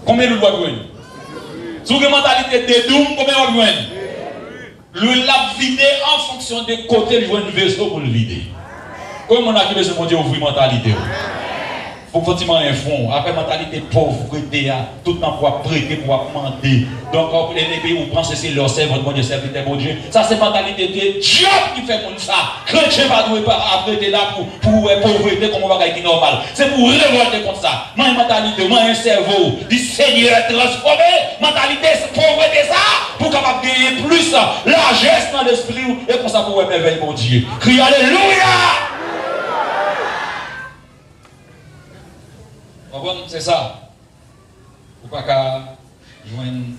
Combien de doit gagner? Si vous avez une mentalité de doom, combien vous gagner? Le l'a vidé en fonction des côtés, il joue un vaisseau pour le vider. Comment on a qui besoin de Dieu ouvrir mentalité? Faut forcément un fond. Après mentalité pauvreté, tout le temps pour prêter, pour demander. Donc, quand les pays où pensent que c'est leur serviteur, bon Dieu, serviteur, bon Dieu. Ça, c'est mentalité de diable qui fait comme ça. Chrétien va nous apprêter là pour pauvreté comme un bagage qui est normal. C'est pour révolter contre ça. Moi, une mentalité, moi, un cerveau, du Seigneur transformé. Mentalité, c'est pauvreté ça. Pour capable gagner plus largesse dans l'esprit et pour ça, pour émerveiller mon Dieu. Crie Alléluia! C'est ça. Vous ne pouvez pas jouer une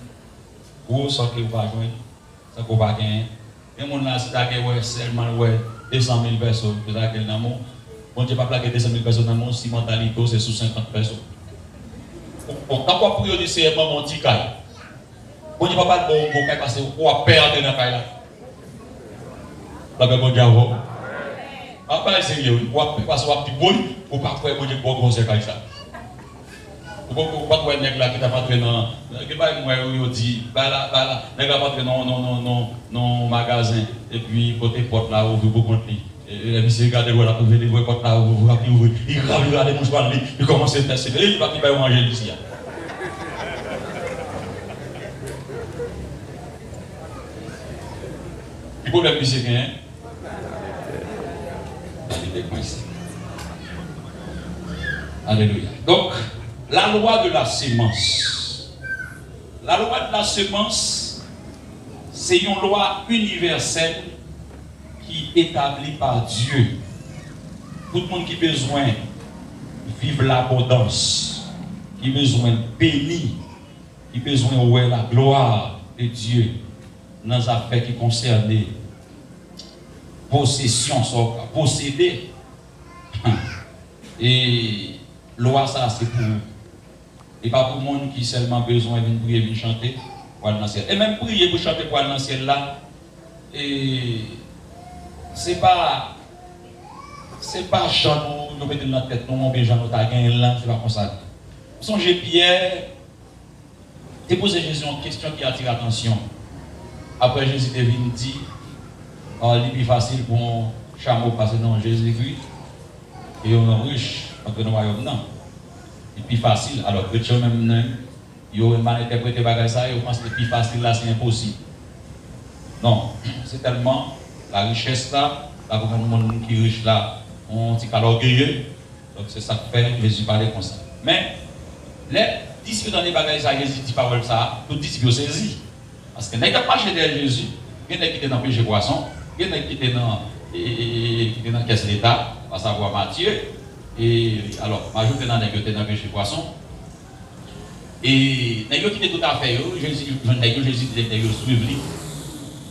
grosse sorte que vous ne pouvez pas jouer. Ça ne peut pas gagner. Et mon là, si vous avez seulement 200 000 personnes, vous avez un amour. Bon Dieu, pas plaquer 200 000 personnes dans mon si mentalité, c'est sous 50 personnes. Quand vous priez, c'est mon petit caille. Bon Dieu, pas de bon caille parce que vous avez perdre dans le caille là. La bon Dieu, vous. Après, c'est sérieux. Vous avez parce que vous avez bon, vous ne pouvez pas bon Dieu pour grosse caille ça. Vous ne pouvez pas voir un nègre là qui t'a pas entré dans. Qui va me dire, là, nègre pas entré dans magasin et puis côté porte là où vous comptez. Et monsieur regarde voilà pour venir voir porte là où vous ouvrir. Il regarde mon cheval il commence à tester. Il va qui va manger ici. Il faut le monsieur gain. Il est coincé. Alléluia. Donc la loi de la sémence. La loi de la sémence, c'est une loi universelle qui est établie par Dieu. Tout le monde qui a besoin de vivre l'abondance, qui a besoin de bénir, qui a besoin de voir la gloire de Dieu dans les affaires qui concernent possession, posséder. Et loi, ça, c'est pour nous. Et pas pour le monde qui a seulement besoin de prier, de chanter pour aller dans le ciel. Et même prier pour chanter pour aller dans le ciel là, et c'est pas Jean nous mettons dans la tête, nous mettons Jean nous ta gagné là, c'est pas comme ça. Songez Pierre, tu posé Jésus une question qui attire l'attention. Après Jésus est venu dire, il est plus facile pour un chameau passer dans Jésus-Christ et on est riche entre nos royaumes non. Et plus facile, alors que les même ils ont mal interprété ça, ils pensent que plus facile là c'est impossible. Non, c'est tellement la richesse là, la pour le monde qui est riche là, on dit qu'à l'orgueilleux, donc c'est ça que fait Jésus parler comme ça. Mais les disciples dans les bagages ça, Jésus dit parole ça, tous les disciples saisi. Parce que n'est pas marché derrière Jésus, il y en a qui étaient dans le péché poisson, il y en a qui étaient dans la caisse d'État, à savoir Matthieu. Et alors, je vais dans le péché poisson. Et les gens qui étaient tout à fait, Jésus dit suivre.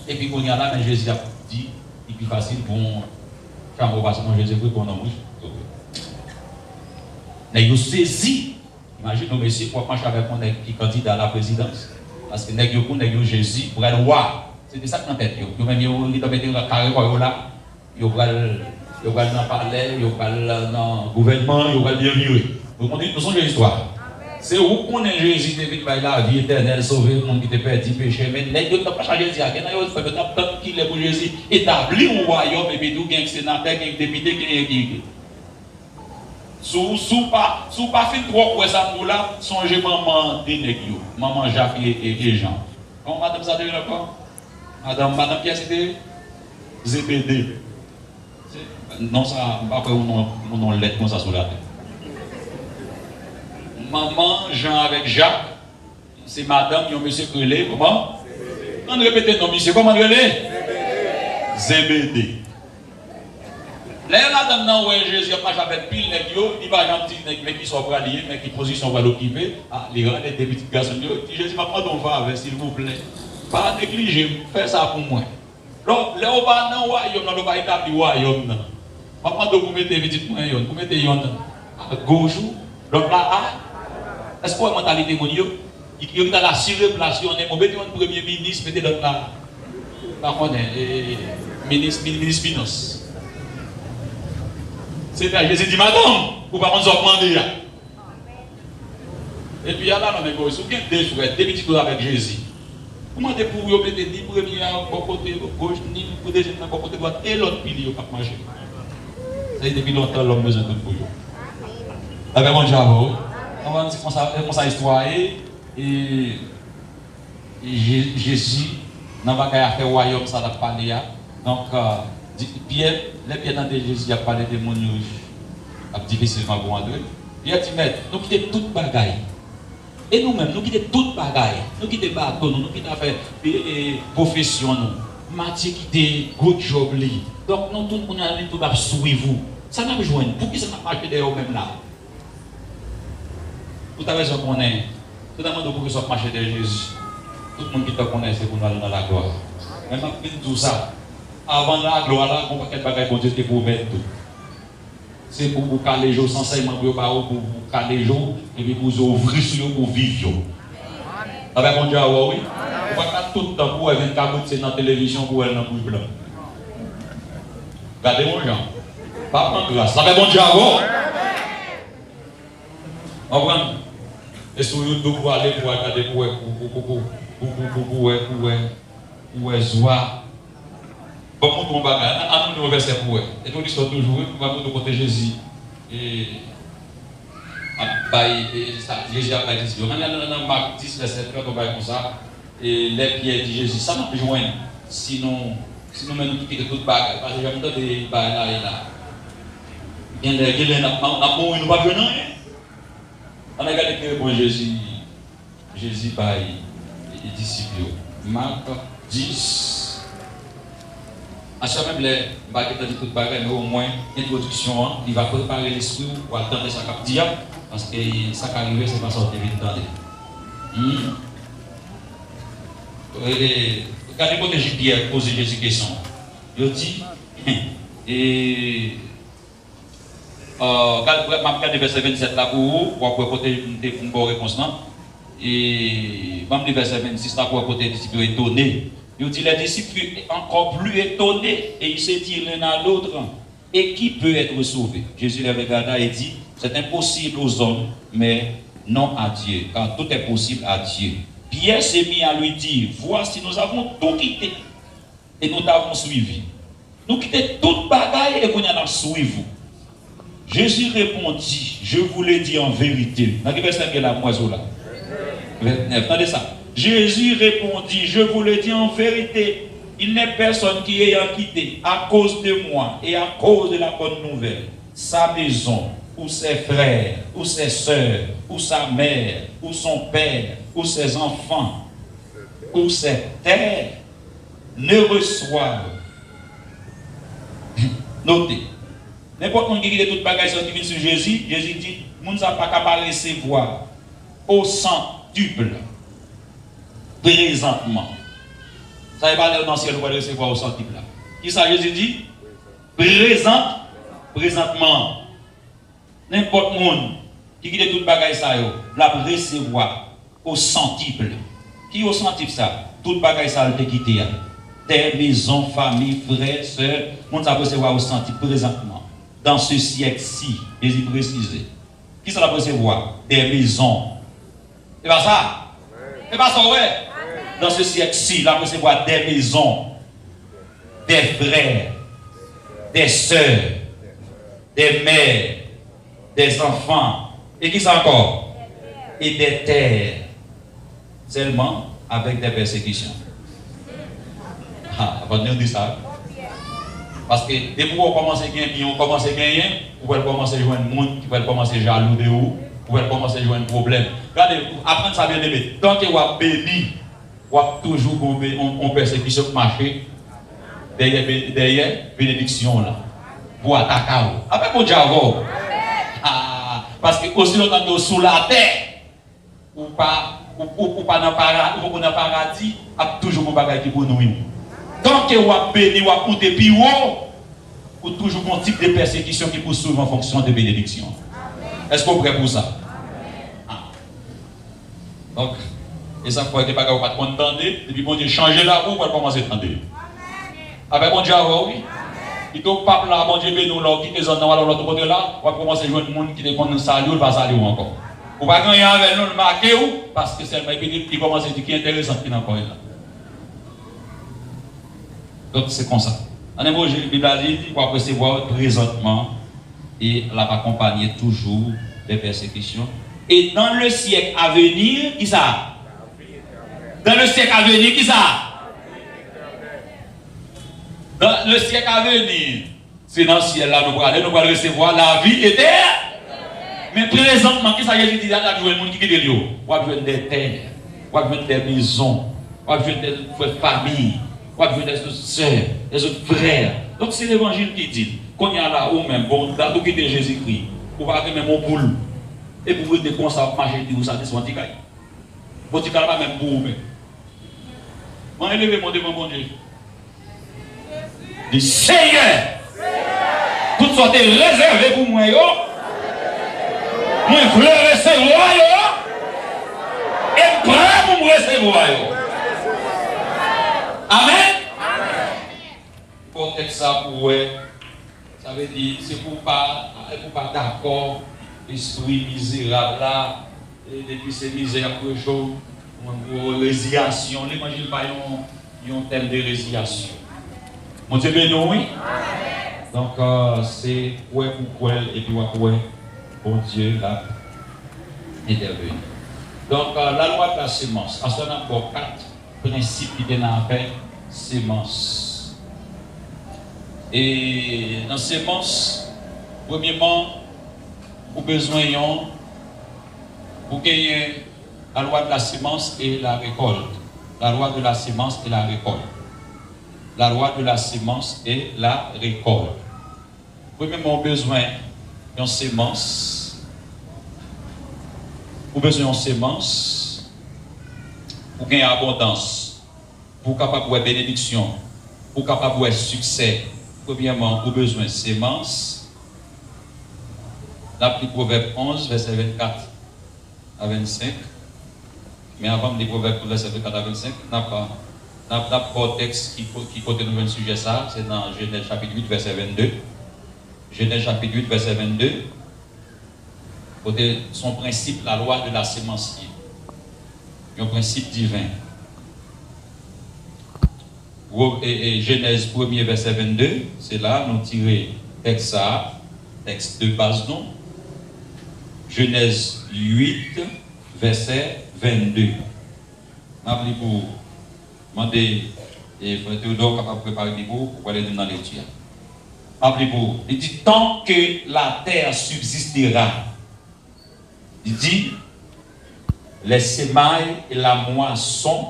Et puis, quand il y a là, Jésus a dit, il est plus facile pour faire un passer dans Jésus-Christ pour un homme riche. Les gens saisi, imagine nos messieurs, pour marcher avec un qui est candidat à la présidence. Parce que les gens Jésus pour être roi. C'était ça qui est en tête. Ils même ils ont mis un carré là. Ils vont dans le palais, ils vont dans le gouvernement, ils vont bien vivre. Vous comprenez, nous sommes l'histoire. C'est où qu'on est Jésus depuis la vie éternelle, sauver le monde qui était perdu, péché. Mais les gens n'ont pas changé de dire. Il y a tant qu'il est pour Jésus, établir un royaume, et puis tout, il y a un sénateur, il y a un député, qui est. Sous pas fait trop pour ça, nous là, songez maman Dénégio, maman Jacques et Jean. Comment madame ça devient encore? Madame qui a cité ZBD. Non, ça, après on nom lettre comme ça sur la tête. Maman Jean avec Jacques, c'est madame, il y a monsieur Crélé, comment? On répète non, monsieur, comment Crélé? ZBD. Là, là, où Jésus a marché avec pile, il va gentil, mais qui sont braliers, mais qui position va l'occuper. Ah, les grands, des petits garçons, Jésus m'a pas d'en faveur, s'il vous plaît. Pas négliger, faites ça pour moi. Donc, là, on va dans le royaume, on va établir le royaume. Maman, vous mettez petits moyens, vous mettez à gauche. Donc là, est-ce que la mentalité mon Dieu, il y a la surreplantation, on met un premier ministre, mettez dans la. Par contre, ministre Finance. C'est là, Jésus dit, madame, vous ne pouvez pas demander. Et puis, il y a là, dans les gars, si vous avez deux frères, deux petits avec Jésus, comment est pour vous mettre ni premier à côté gauche, ni pour deuxième à côté droite, et l'autre pilier pas marcher. Ça y est, depuis longtemps, l'homme besoin de pour vous. Avec mon Javo, on va dire comme ça histoire et Jésus, dans le faire royaume, ça a parlé. Donc, Pierre, les Pierre dans Jésus a parlé de mon difficilement pour André. Pierre dit, maître, nous quittons toute bagaille. Et nous-mêmes, nous quittons toute bagaille. Nous quittons bateau, nous quittons faire profession, nous. Mathieu quitte good job. Donc, nous tous, on a tout à suivre. Ça n'a pas besoin. Pour qui ça n'a pas marché derrière même là? Tout à raison qu'on est. Tout le monde pour que ça marche derrière Jésus. Tout le monde qui te connaît, c'est pour nous aller dans la gloire. Même après tout ça, avant la gloire, là, on va faire quelque chose pour Dieu pour mettre tout. C'est pour vous caler les jours, sans ça, pour vous caler les jours, et puis pour vous ouvrir sur eux pour vivre. Avec mon Dieu, oui. On va pas tout le temps pour venir caboter dans la télévision pour elle dans le bouche blanc. Regardez mon Jean. Pas prendre grâce. Avec mon Dieu, oui. On va et sur YouTube, pour aller pour regarder pour joie. Beaucoup de bagages. À nous, verset pour et tout l'histoire toujours, on va nous côté Jésus. Et Jésus a pas dit. On a dans Marc 10, verset 3, on va comme ça. Et les pierres de Jésus, ça m'a besoin. Sinon, nous quittons toute bagages. Parce que j'ai entendu des bagages là et là. Il y a des gens qui n'ont pas besoin. On a regardé que bon Jésus par les disciples. Marc 10. À chaque même les baguettes de toute bagarre, mais au moins introduction, il va préparer l'esprit pour attendre ça cap dire parce que ça qui arrive, c'est pas sortir vite dans regardez côté Pierre poser Jésus question. Il dit et regardez verset 27 là pour vous, pour côté une bonne réponse là. Et même le verset 26 là pour côté disciples étonnés. Il dit les disciples encore plus étonnés et ils se disent l'un à l'autre, et qui peut être sauvé? Jésus les regarda et dit, c'est impossible aux hommes, mais non à Dieu, car tout est possible à Dieu. Pierre s'est mis à lui dire, voici nous avons tout quitté et nous t'avons suivi. Nous quittons toute bagaille et nous allons suivre. Jésus répondit, je vous l'ai dit en vérité. Dans le verset qui est la moiseau là. 29, attendez ça. Jésus répondit, je vous le dis en vérité, il n'est personne qui ayant quitté à cause de moi et à cause de la bonne nouvelle, sa maison, ou ses frères, ou ses soeurs, ou sa mère, ou son père, ou ses enfants, ou ses terres, ne reçoivent. Notez, n'importe qui quitte toute bagage qui vient sur Jésus, Jésus dit, nous ne sommes pas capables de recevoir au centuple. Présentement. Ça n'est pas dans le ciel, on va recevoir au centuple là. Qui ça Jésus dit? Présentement. N'importe monde qui quitte toute bagaille ça, la recevoir au centuple. Qui au centuple ça? Toute bagaille ça, le quitté. Terre, maison, famille, frères, sœurs, on va recevoir au centuple présentement. Dans ce siècle-ci, Jésus précisé. Qui ça va recevoir? Des maisons. C'est pas ça? C'est pas ça, ouais? Dans ce siècle-ci, là, vous recevoir des maisons, des frères, des sœurs, des mères, des enfants, et qui ça encore? Et des terres, seulement avec des persécutions. Ah, on dit ça. Parce que dès que vous commencez à gagner, on commence à gagner, vous pouvez commencer à jouer un monde, vous pouvez commencer à jaloux de vous, vous pouvez commencer à jouer un problème. Regardez, apprendre ça bien aimé. Tant que vous avez béni, vous avez toujours en persécution marché derrière bénédiction là. Pour attaquer. Avec mon diable. Parce que aussi longtemps que sous la terre, ou pas dans le paradis, il y a toujours un bagage qui pour nous. Tant que vous avez béni, vous avez compté plus haut, ou toujours un type de persécution qui poursuit en fonction de bénédiction. Est-ce qu'on est prêt pour ça? Donc, et ça faut être pas capable de entendre, et puis bon Dieu changer la roue pour commencer à entendre. Avec mon Dieu, oui. Et donc, papa là, bon Dieu, nous là, qui est en l'autre côté là, on va commencer à jouer le monde qui est contre salut, il va saluer encore. Ou pas gagner avec nous le marquer ou parce que c'est le mec qui commence à dire qui est intéressant qui n'a pas là. Donc c'est comme ça. En hébreu, la Bible a dit qu'on va recevoir présentement et elle va accompagner toujours des persécutions. Et dans le siècle à venir, qui ça? Dans le siècle à venir, qui ça? Dans le siècle à venir, c'est dans le ciel là, nous allons recevoir la vie éternelle. Mais présentement, qui ça Jésus dit, il y a des gens qui quittent les lieux. On va jouer des terres, on va jouer des maisons, on va jouer des familles, on va jouer des autres sœurs, des autres frères. Donc c'est l'évangile qui dit, qu'on y a là où même, bon, dans tout quitter Jésus-Christ, on va avoir même mon boule. Et pour vous dire qu'on s'en marcher, vous savez, c'est un petit gars. Vous dites pas même pour vous. Moi, élevez mon devant mon Dieu. Le Seigneur, tout soit réservé pour moi. Moi, je veux recevoir. Et prêt pour me recevoir. Amen. Pour être ça pour vous, ça veut dire, c'est pour pas d'accord, l'esprit misérable là, et depuis ces misères pour chose, pour résiliation, l'évangile pas un thème de résiliation. Mon Dieu béni, oui. Donc, c'est quoi pour quoi, et puis quoi, bon Dieu là, intervenu. Donc, la loi de la sémence, en ce moment, encore 4 principes qui viennent avec sémence. Et dans sémence, premièrement, vous avez besoin pour gagner la loi de la sémence et la récolte. La loi de la sémence et la récolte. La loi de la sémence et la récolte. Premièrement, besoin d'une sémence. Vous avez besoin d'une sémence pour gagner abondance, pour capable de bénédiction, pour capable de succès. Premièrement, vous avez besoin de sémence. L'appli Proverbe 11, verset 24 à 25. Mais avant de Proverbe 11, verset 24 à 25, n'a pas un texte qui côté nous un sujet ça, c'est dans Genèse chapitre 8, verset 22. Genèse chapitre 8, verset 22. Côté son principe, la loi de la sémence. Un principe divin. Et Genèse 1er, verset 22, c'est là, nous tirons texte de base, non? Genèse 8, verset 22. M'appelez pour demander, et Frère Théodore capable de préparer les mots pour aller dans l'étude. M'appelez pour, il dit, tant que la terre subsistera, il dit, les semailles et la moisson,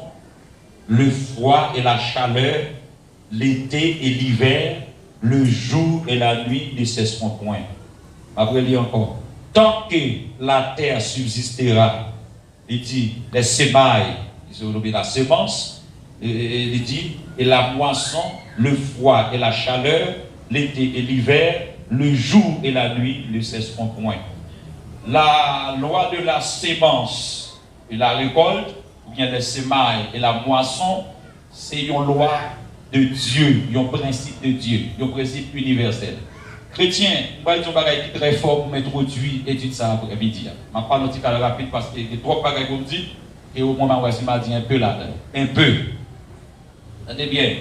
le froid et la chaleur, l'été et l'hiver, le jour et la nuit ne cesseront point. Après, il dit encore, tant que la terre subsistera, il dit, les semailles, la semence, il dit, et la moisson, le froid et la chaleur, l'été et l'hiver, le jour et la nuit ne cesseront point. La loi de la sémence et la récolte, ou bien les semailles et la moisson, c'est une loi de Dieu, un principe de Dieu, un principe universel. Chrétien, je vais dire un bagage très fort pour m'introduire l'étude ça après-midi. Je vais pas notre cas rapide parce que y a trop de bagages pour me dire, et au moment où je m'a dit un peu là-dedans. Un peu. Attendez bien.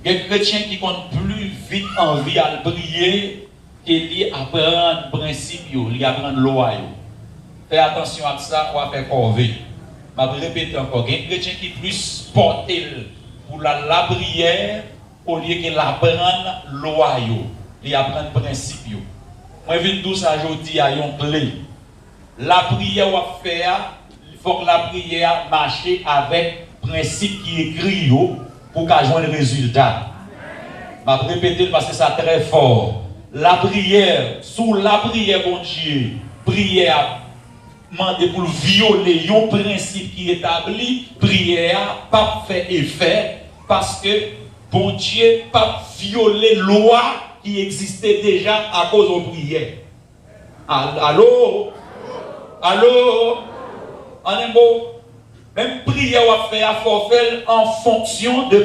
Il y a des chrétiens qui comptent plus vite envie à prier qu'il apprendre le principe, il apprend la loi. Faites attention à ça, on va faire corvée. Je vais répéter encore. Il y a des chrétiens qui plus porter pour la prière au lieu qu'il apprenne la loi. Il apprend le principe. Moi, je viens tout ça aujourd'hui à une clé. La prière va faire, il faut que la prière marche avec le principe qui est écrit pour qu'elle joigne le résultat. Je vais répéter parce que c'est très fort. La prière, sous la prière, mon Dieu, prière, demandez pour violer un principe qui est établi, prière, pas fait effet, parce que, bon Dieu, pas violer loi qui existait déjà à cause de prière. Allô? Allô? En un mot, même prière, on va faire forfait en fonction de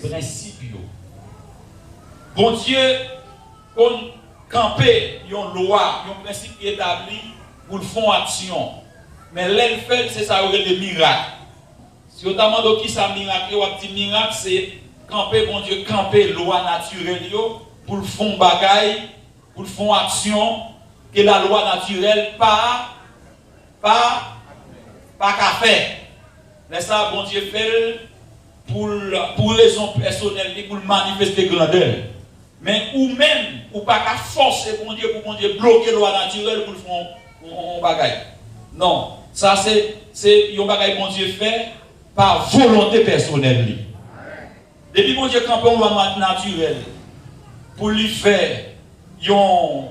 principe. Bon Dieu, qu'on camper une loi, un principe qui est établi, pour le faire action. Mais l'elle fait, c'est ça, il y a des miracles. Si vous demandez qui ça miracle, vous dit miracle, c'est camper, bon Dieu, camper loi naturelle pour le fond bagaille, pour le fond action, que la loi naturelle pas qu'à faire. Mais ça, bon Dieu fait pour raison personnelle, pour manifester grandeur. Mais ou même, ou pas qu'à forcer bon Dieu, pour bon Dieu bloquer la loi naturelle pour le fond bagaille. Non, ça c'est un bagaille bon Dieu fait par volonté personnelle. Depuis bon Dieu campe une loi naturelle pour lui faire on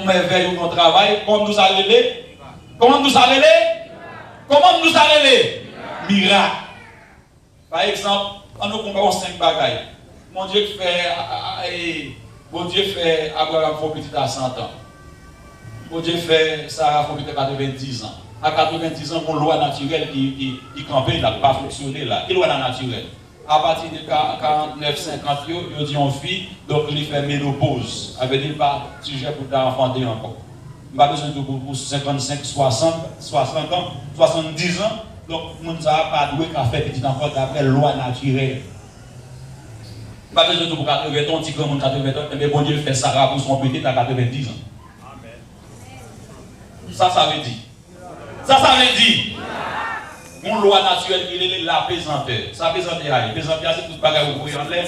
merveille ou on travail, comment nous allons Comment nous allons miracle. Par exemple, on nous compare 5 bagailles. Mon Dieu fait Abraham faut petit à 100 ans. Mon Dieu fait Sarah faut peut-être 90 ans. À 90 ans, mon loi naturelle qui campait là, pas fonctionner là. Quelle loi naturelle? À partir de 49, 50, il dit on fille, donc il fait ménopause. Ça veut dire pas sujet pour t'enfanter encore. Il n'a pas besoin de pour 55, 60 ans, 70 ans. Donc, on ne pas doué qu'à faire petit enfant d'après loi naturelle. Il n'a pas besoin de pour 80 ans, petit grand monde 80 ans, mais bon Dieu fait Sarah pour son petit à 90 ans. Ça veut dire. Ça veut dire. Une loi naturelle qui est la pesanteur. Ça pesanteur, c'est tout ce bagage où vous pouvez en l'air.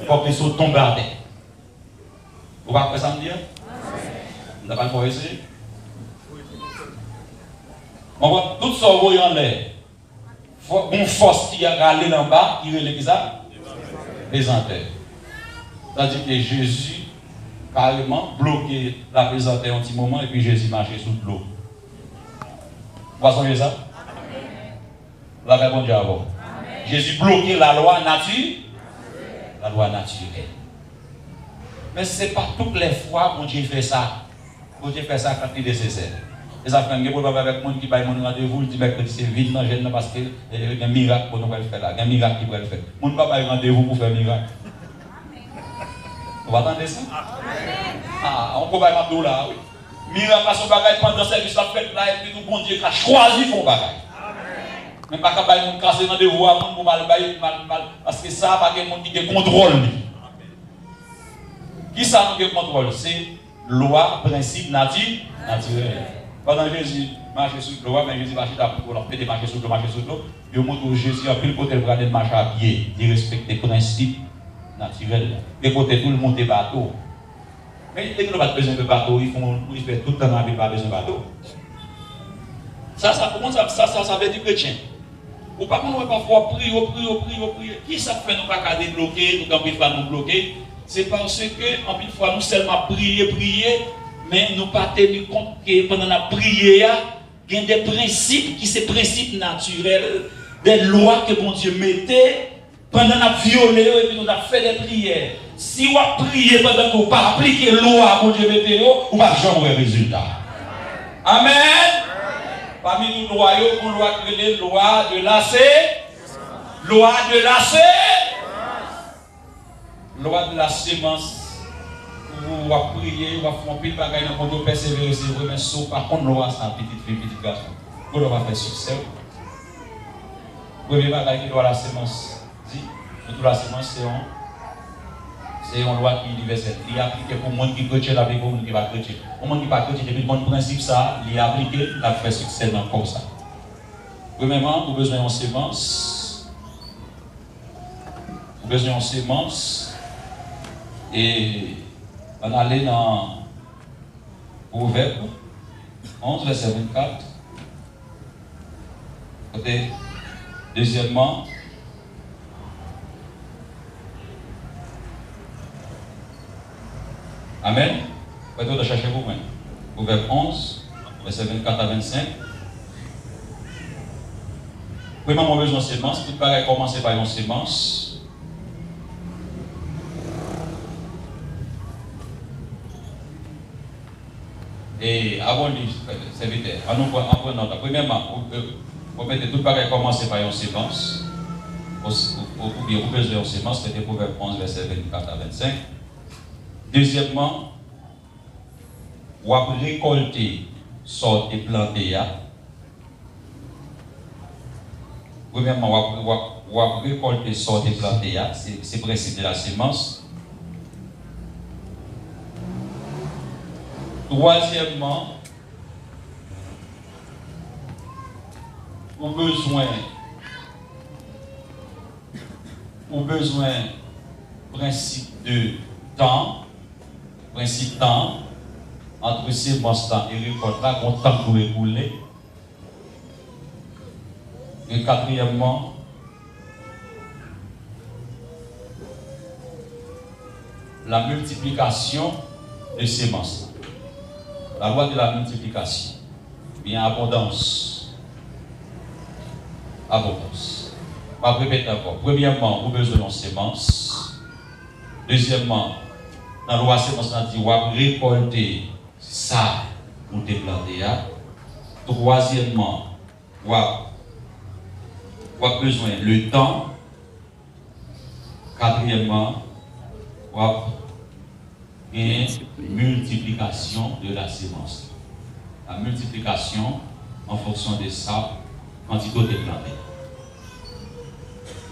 Pour que ça tombe à terre. Vous ne pouvez pas ça me dire? Vous n'avez pas le essayer? On voit tout ça vous voyez en l'air. Une force qui a râlé en bas, qui est ça? Pesanteur. C'est-à-dire que Jésus, carrément, bloqué la pesanteur un petit moment et puis Jésus marchait sous l'eau. Vous voyez ça? La réponse Dieu avant. Jésus bloquait la loi naturelle. La loi naturelle. Mais ce n'est pas toutes les fois que Dieu fait ça. Bon Dieu fait ça quand il est nécessaire. Et ça fait un problème avec les gens qui baillent mon rendez-vous, il dit que c'est vide dans le parce qu'il y a un miracle pour nous faire là. Il y a un miracle qui va le faire. On ne peut pas bailler rendez-vous pour faire un miracle. Vous attendez ça? Ah, on peut bailler rendez-vous là. Miracle parce qu'on bagaille pendant ce service fait là et puis tout bon Dieu qui a choisi son bagaille. Même pas capable de casser rendez-vous à mon mal parce que ça pas quelqu'un qui contrôle. Qui ça nous contrôle? C'est loi, principe, naturel. Pendant Jésus marche sur l'eau, mais Jésus marche pour leur faire marcher sur l'eau, il montre que Jésus a pris le côté de marcher à pied, il respecte les principes naturels. Les côtés tout le monde est bateau. Mais dès qu'ils n'ont pas besoin de bateau, ils font tout le temps avec pas besoin de bateau. Ça veut dire chrétien. Ou pas qu'on parfois prier. Qui ça fait nous pas qu'à débloquer, nous quand pas nous bloquer? C'est parce que en plus fois nous seulement prier, mais nous pas tenu compte que pendant la prière, il y a des principes qui sont des principes naturels, des lois que bon Dieu mettait pendant la violé et puis nous avons fait des prières. Si on prie pendant que vous pas appliquer la loi bon Dieu mettait, vous ne pouvez jamais résultat. Amen. Parmi nous, loi qui est loi de la loi de la sémence. Vous va prier, vous va faire un pile bagaille dans le persévérer, c'est vrai, mais sauf par contre, loi, c'est un petit garçon. Vous va faire succès. Premier bagaille qui doit la sémence. Dit, la sémence, c'est une loi qui est universelle. Il est appliqué pour le monde qui chrétien avec le monde qui va chrétien. Le monde qui va chrétien, depuis le bon principe, ça, il est appliqué, il a fait succès dans le corps. Ça. Premièrement, vous avez besoin de sémence. Vous avez besoin de sémence. Et on allait dans Proverbe 11, verset 24. Côté, deuxièmement, Amen. Peut-être de chercher vous-même. Proverbe 11, verset 24 à 25. Premièrement, on a besoin de sémence. Tout pareil, commencer par une sémence. Et avant de serviteur, en prenant premièrement, vous mettez tout pareil, commencer par une sémence. Pour bien vous besoin de sémence, c'était Proverbe 11, verset 24 à 25. Deuxièmement, vous avez récolté sorte planté. Premièrement, on va récolter sorte planté. C'est le principe de la semence. Troisièmement, on a besoin principe de temps, entre sémence et récolte là, qu'on temps pour écouler. Et quatrièmement, la multiplication des semences. La loi de la multiplication. Bien abondance. Abondance. Je vais répéter encore. Premièrement, vous avez besoin de semences. Deuxièmement, dans la loi de sémence, on dit vous récolter ça pour te planter. Troisièmement, vous avez besoin le temps. Quatrièmement, vous avez une multiplication de la sémence. La multiplication en fonction de ça, quantité de planter.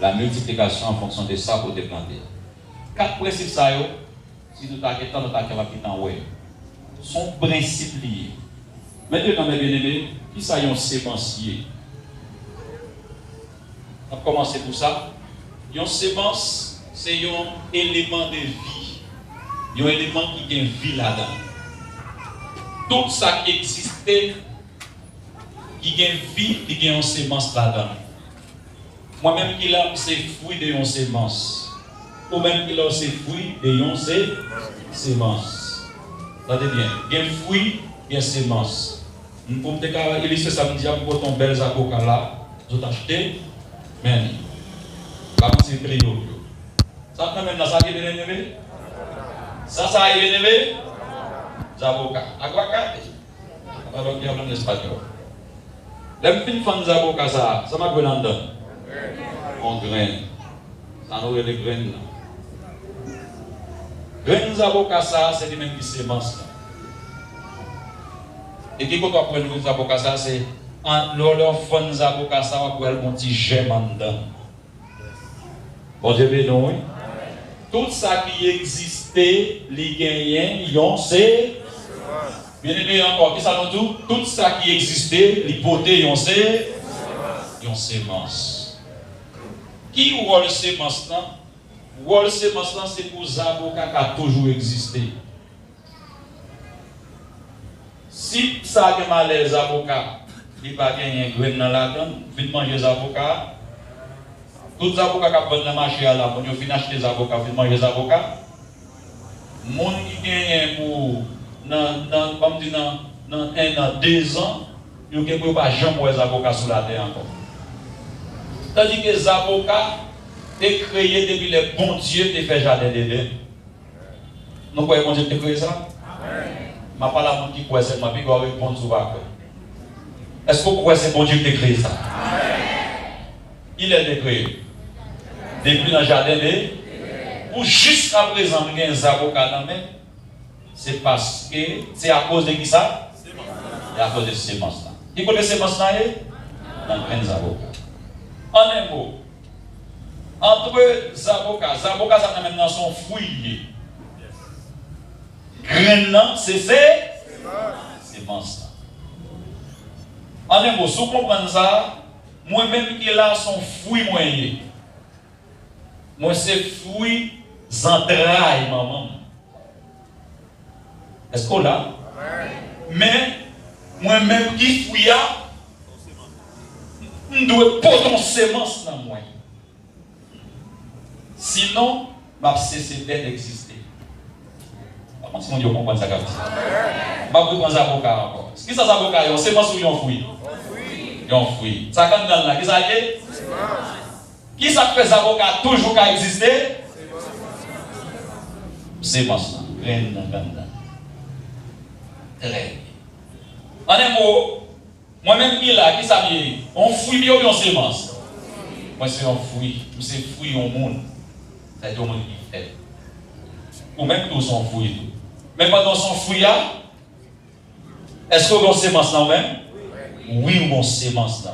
La multiplication en fonction de ça pour te planter. 4 principes, ça, si nous t'inquiétons, nous t'inquiétons, ouais. Sont principes liés. Maintenant, mes bien-aimés, qui ça y est un sémencier? On va commencer pour ça. Une sémence, c'est un élément de vie. Il y a un élément qui a une vie là-dedans. Tout ça qui existait, qui a une vie, qui a une sémence là-dedans. Moi-même qui là, c'est fruit de une sémence. Ou même qui là, c'est fruit de une sémence. Regardez bien, il y a un fruit, il y a une sémence. Pour me dire, il est samedi, pour ton bel avocat là, je t'ai acheté, mais pas comme c'est créé. Ça, quand même, ça qui est bien aimé. Ça est bien aimé. Zaboka. Aguacate. Alors, il y a un espagnol. Les filles font des avocats, ça m'a donné un don. On graine. Ça nous les graines là. Graines d'avocat, ça, c'est les mêmes qui sémence. Et qui peut apprendre les avocats, ça, c'est leur fond d'avocat, ça va pour un petit gemme en dedans. Bon Dieu, non, oui. Tout ça qui existait, les gagnants, c'est. Bien aimé encore, qui ça nous dit? Tout ça qui existait, les potés, c'est. Ils ont sémence. Qui ou le sémence là? Ou le sémence là, c'est pour les avocats qui a toujours existé. Si ça a mal les avocats, il n'y a pas de graine dans la donne, vite manger les avocats. Tous les avocats qui vont dans le marché à la bonne, ils finissent acheter les avocats, vite manger les avocats. Les gens qui gagnent pour dans 1 an, 2 ans, ils ne peuvent pas jamais les avocats sur la terre encore. Tandis que les avocats sont créés depuis les bons dieux qui fait jardin d'Éden. Nous croyons que bon Dieu a créé ça? Je ne parle pas à monde qui croit seulement, puis il va répondre sur la question. Est-ce que vous croyez que c'est bon Dieu qui a créé ça? Il est créé. Depuis dans le jardin d'Éden, pour jusqu'à présent, il y a des avocats dans le même. C'est parce que c'est à cause de qui ça? C'est à cause de ces semences-là. Qui connaît ces semences-là? Dans les avocats. En un mot, entre les avocats ça maintenant sont fruits. Graines, c'est ces semences-là. En un mot, si vous comprenez ça, moi-même qui là sont fruits moyens. Moi, c'est fruits entrailles, maman. Est-ce qu'on l'a? Mais moi-même qui fouille, je dois porter une sémence dans moi. Sinon, ma cessé d'exister. Comment si on dit qu'on comprend ça comme ça? Je vais prendre les avocats encore. Est-ce que ces avocats, ils ont sémence ou ils ont fouillé? Ils ont fouillé. Ça quand dans là, qui ça dit? Qui ça fait les avocats toujours qu'à exister? Sémence, graine dans le très bien. En un mot, moi-même qui là, qui s'habille, on fouille bien ou on sémence? Moi c'est un fruit, c'est fruit au monde. C'est au monde qui fait. Ou même tous sont fruits. Mais pendant son fruit, Est-ce que vous avez une sémence là même? Oui, vous avez une sémence là.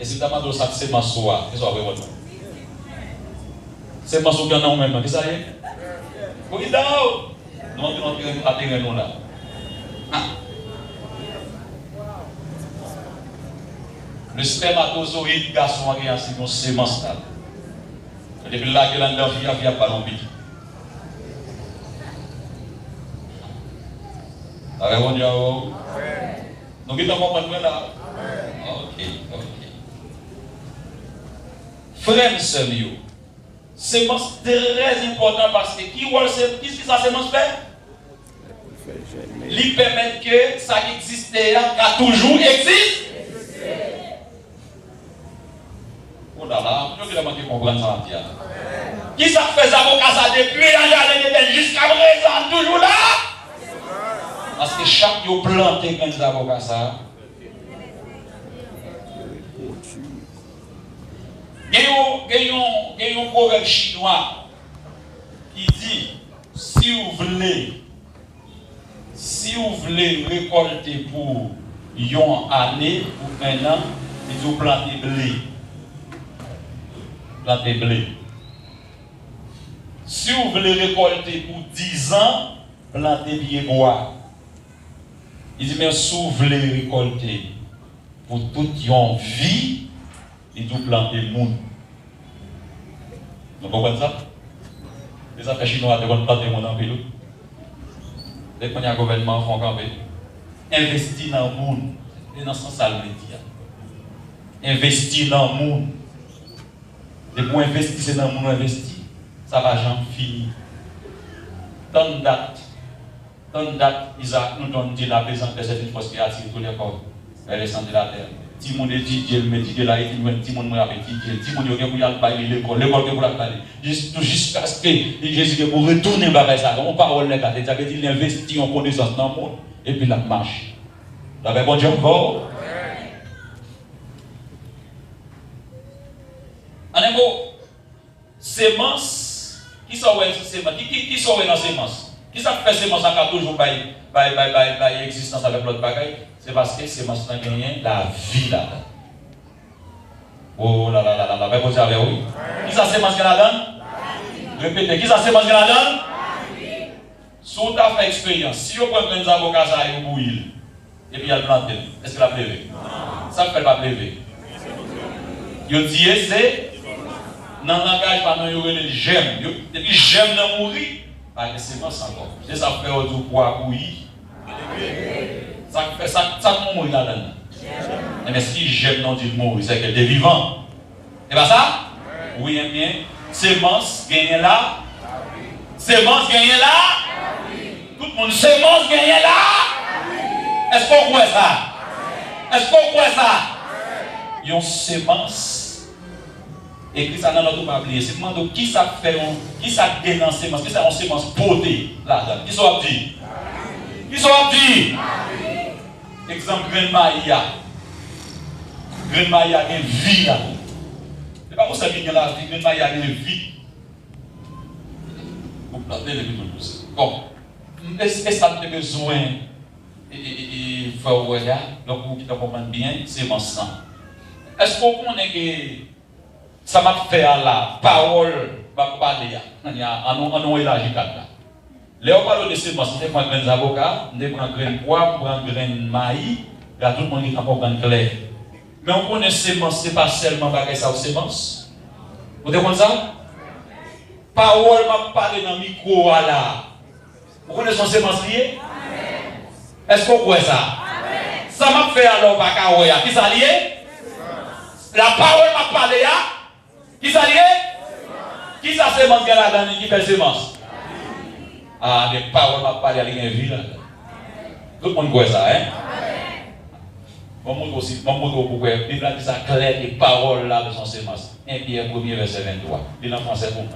Et si vous avez une sémence, qu'est-ce que vous avez? Sémence qui en a même, qu'est-ce que ça y est? Oui, non! Nous allons atteindre nous là. Le spermatozoïde garçon qui a une sémence là. Depuis là, il y a pas l'envie. Répondu à vous. Donc, il faut comprendre là. Ok. Frère, sœur, sémence très important parce que qu'est-ce que ça sémence fait? Il permet que ça qui existait, a toujours existé. Oh là là, je vais demander comprendre ça. Qui ça fait ça pour ça depuis l'année jusqu'à présent, toujours là? Parce que chaque yo planté quand ils avocats ça. Il y a un proverbe chinois qui dit si vous voulez récolter pour une année ou un an, il faut planter blé. Planter blé. Si vous voulez récolter pour 10 ans, plantez pied bois. Il dit, mais si vous voulez récolter pour toute une vie, il faut planter monde. Vous comprenez ça? Les affaires chinois devant planter monde en pays. Dès qu'on y a un gouvernement, il faut camper. Investir dans le monde. Et dans ce sens, ça le dit. Investir dans le monde. Et pour investir dans le monde, investir. Ça va jamais finir. Tant de date, Isaac nous donne dit la présence de cette force qui attire tous les corps vers les centres de la terre. Si mon dit Dieu, me dit là, si mon m'a dit Dieu, si mon Dieu qui a parlé l'école que pour la parler. Jusqu'à ce que Jésus pour retourner vers ça. On parole les gars, ça veut dire investir en connaissance dans le monde et puis la marche. Vous avez bon Dieu encore? En un mot, sémence. Qui sont dans sémence? Qui ça fait sémence en toujours by existence avec l'autre bagaille? C'est parce que sémence n'a gagné la vie là. Oh là là là là, là, vous avez oui. Qui ça sémence qui la donne? Répétez, qui ça sémence qui la donne? Si vous avez fait expérience, si vous prenez un avocat ça et vous bouillez, et puis il y a le planté, est-ce que la pleuvé? Ça ne fait pas pleuver. Vous dites c'est dans le langage, par nous, j'aime. Depuis j'aime de mourir, bah, c'est pas ça encore. C'est ça fait au tout pour bouillir. Ça fait ça mourir là-dedans. Mais si j'aime non dire mourir, c'est qu'elle est vivant. C'est pas ça? Oui, bien. Sémence gagne là. Sémence gagne là. Tout le monde, sémence gagne là. Est-ce qu'on croit ça? Est-ce qu'on croit ça? Il y a une sémence. Et qui ça n'a pas oublié. C'est comment qui ça fait, qui ça dénonce, parce que c'est une sémence beauté là-dedans. Qui soit dit? Qui soit dit? Exemple, grain de maïa. Grain de maïa a une vie là. C'est pas pour ça qu'il y a la vie, grain de maïa a une vie. Vous plantez les tout. Bon. Est-ce que ça a besoin de faire ouais là? Donc, vous qui comprenez bien, c'est mon sang. Est-ce qu'on connaît que ça m'a fait à la parole, va parler en élargi là. Les on parle de sémence, on prend grain d'avocat, on prend grain de poivre, on prend grain de maïs, là tout le monde est en programme clair. Mais on connaît sémence, c'est pas seulement bagaille ça ou sémence. Vous comprenez ça? Parole m'a parlé dans le micro là. Vous connaissez son sémence lié? Est-ce qu'on croit ça? Ça m'a fait alors bagaille, qui ça lié? La parole m'a parlé là. Qui ça lié? Qui ça sémence qu'elle a dans qui fait sémence? Ah, les paroles m'a parlé à vie là. Tout le monde voit ça, hein? Mon monde aussi, mon monde pourquoi? La Bible dit ça clair, les paroles là de son sémence. 1 Pierre 1er verset 23. Il est en français pour moi.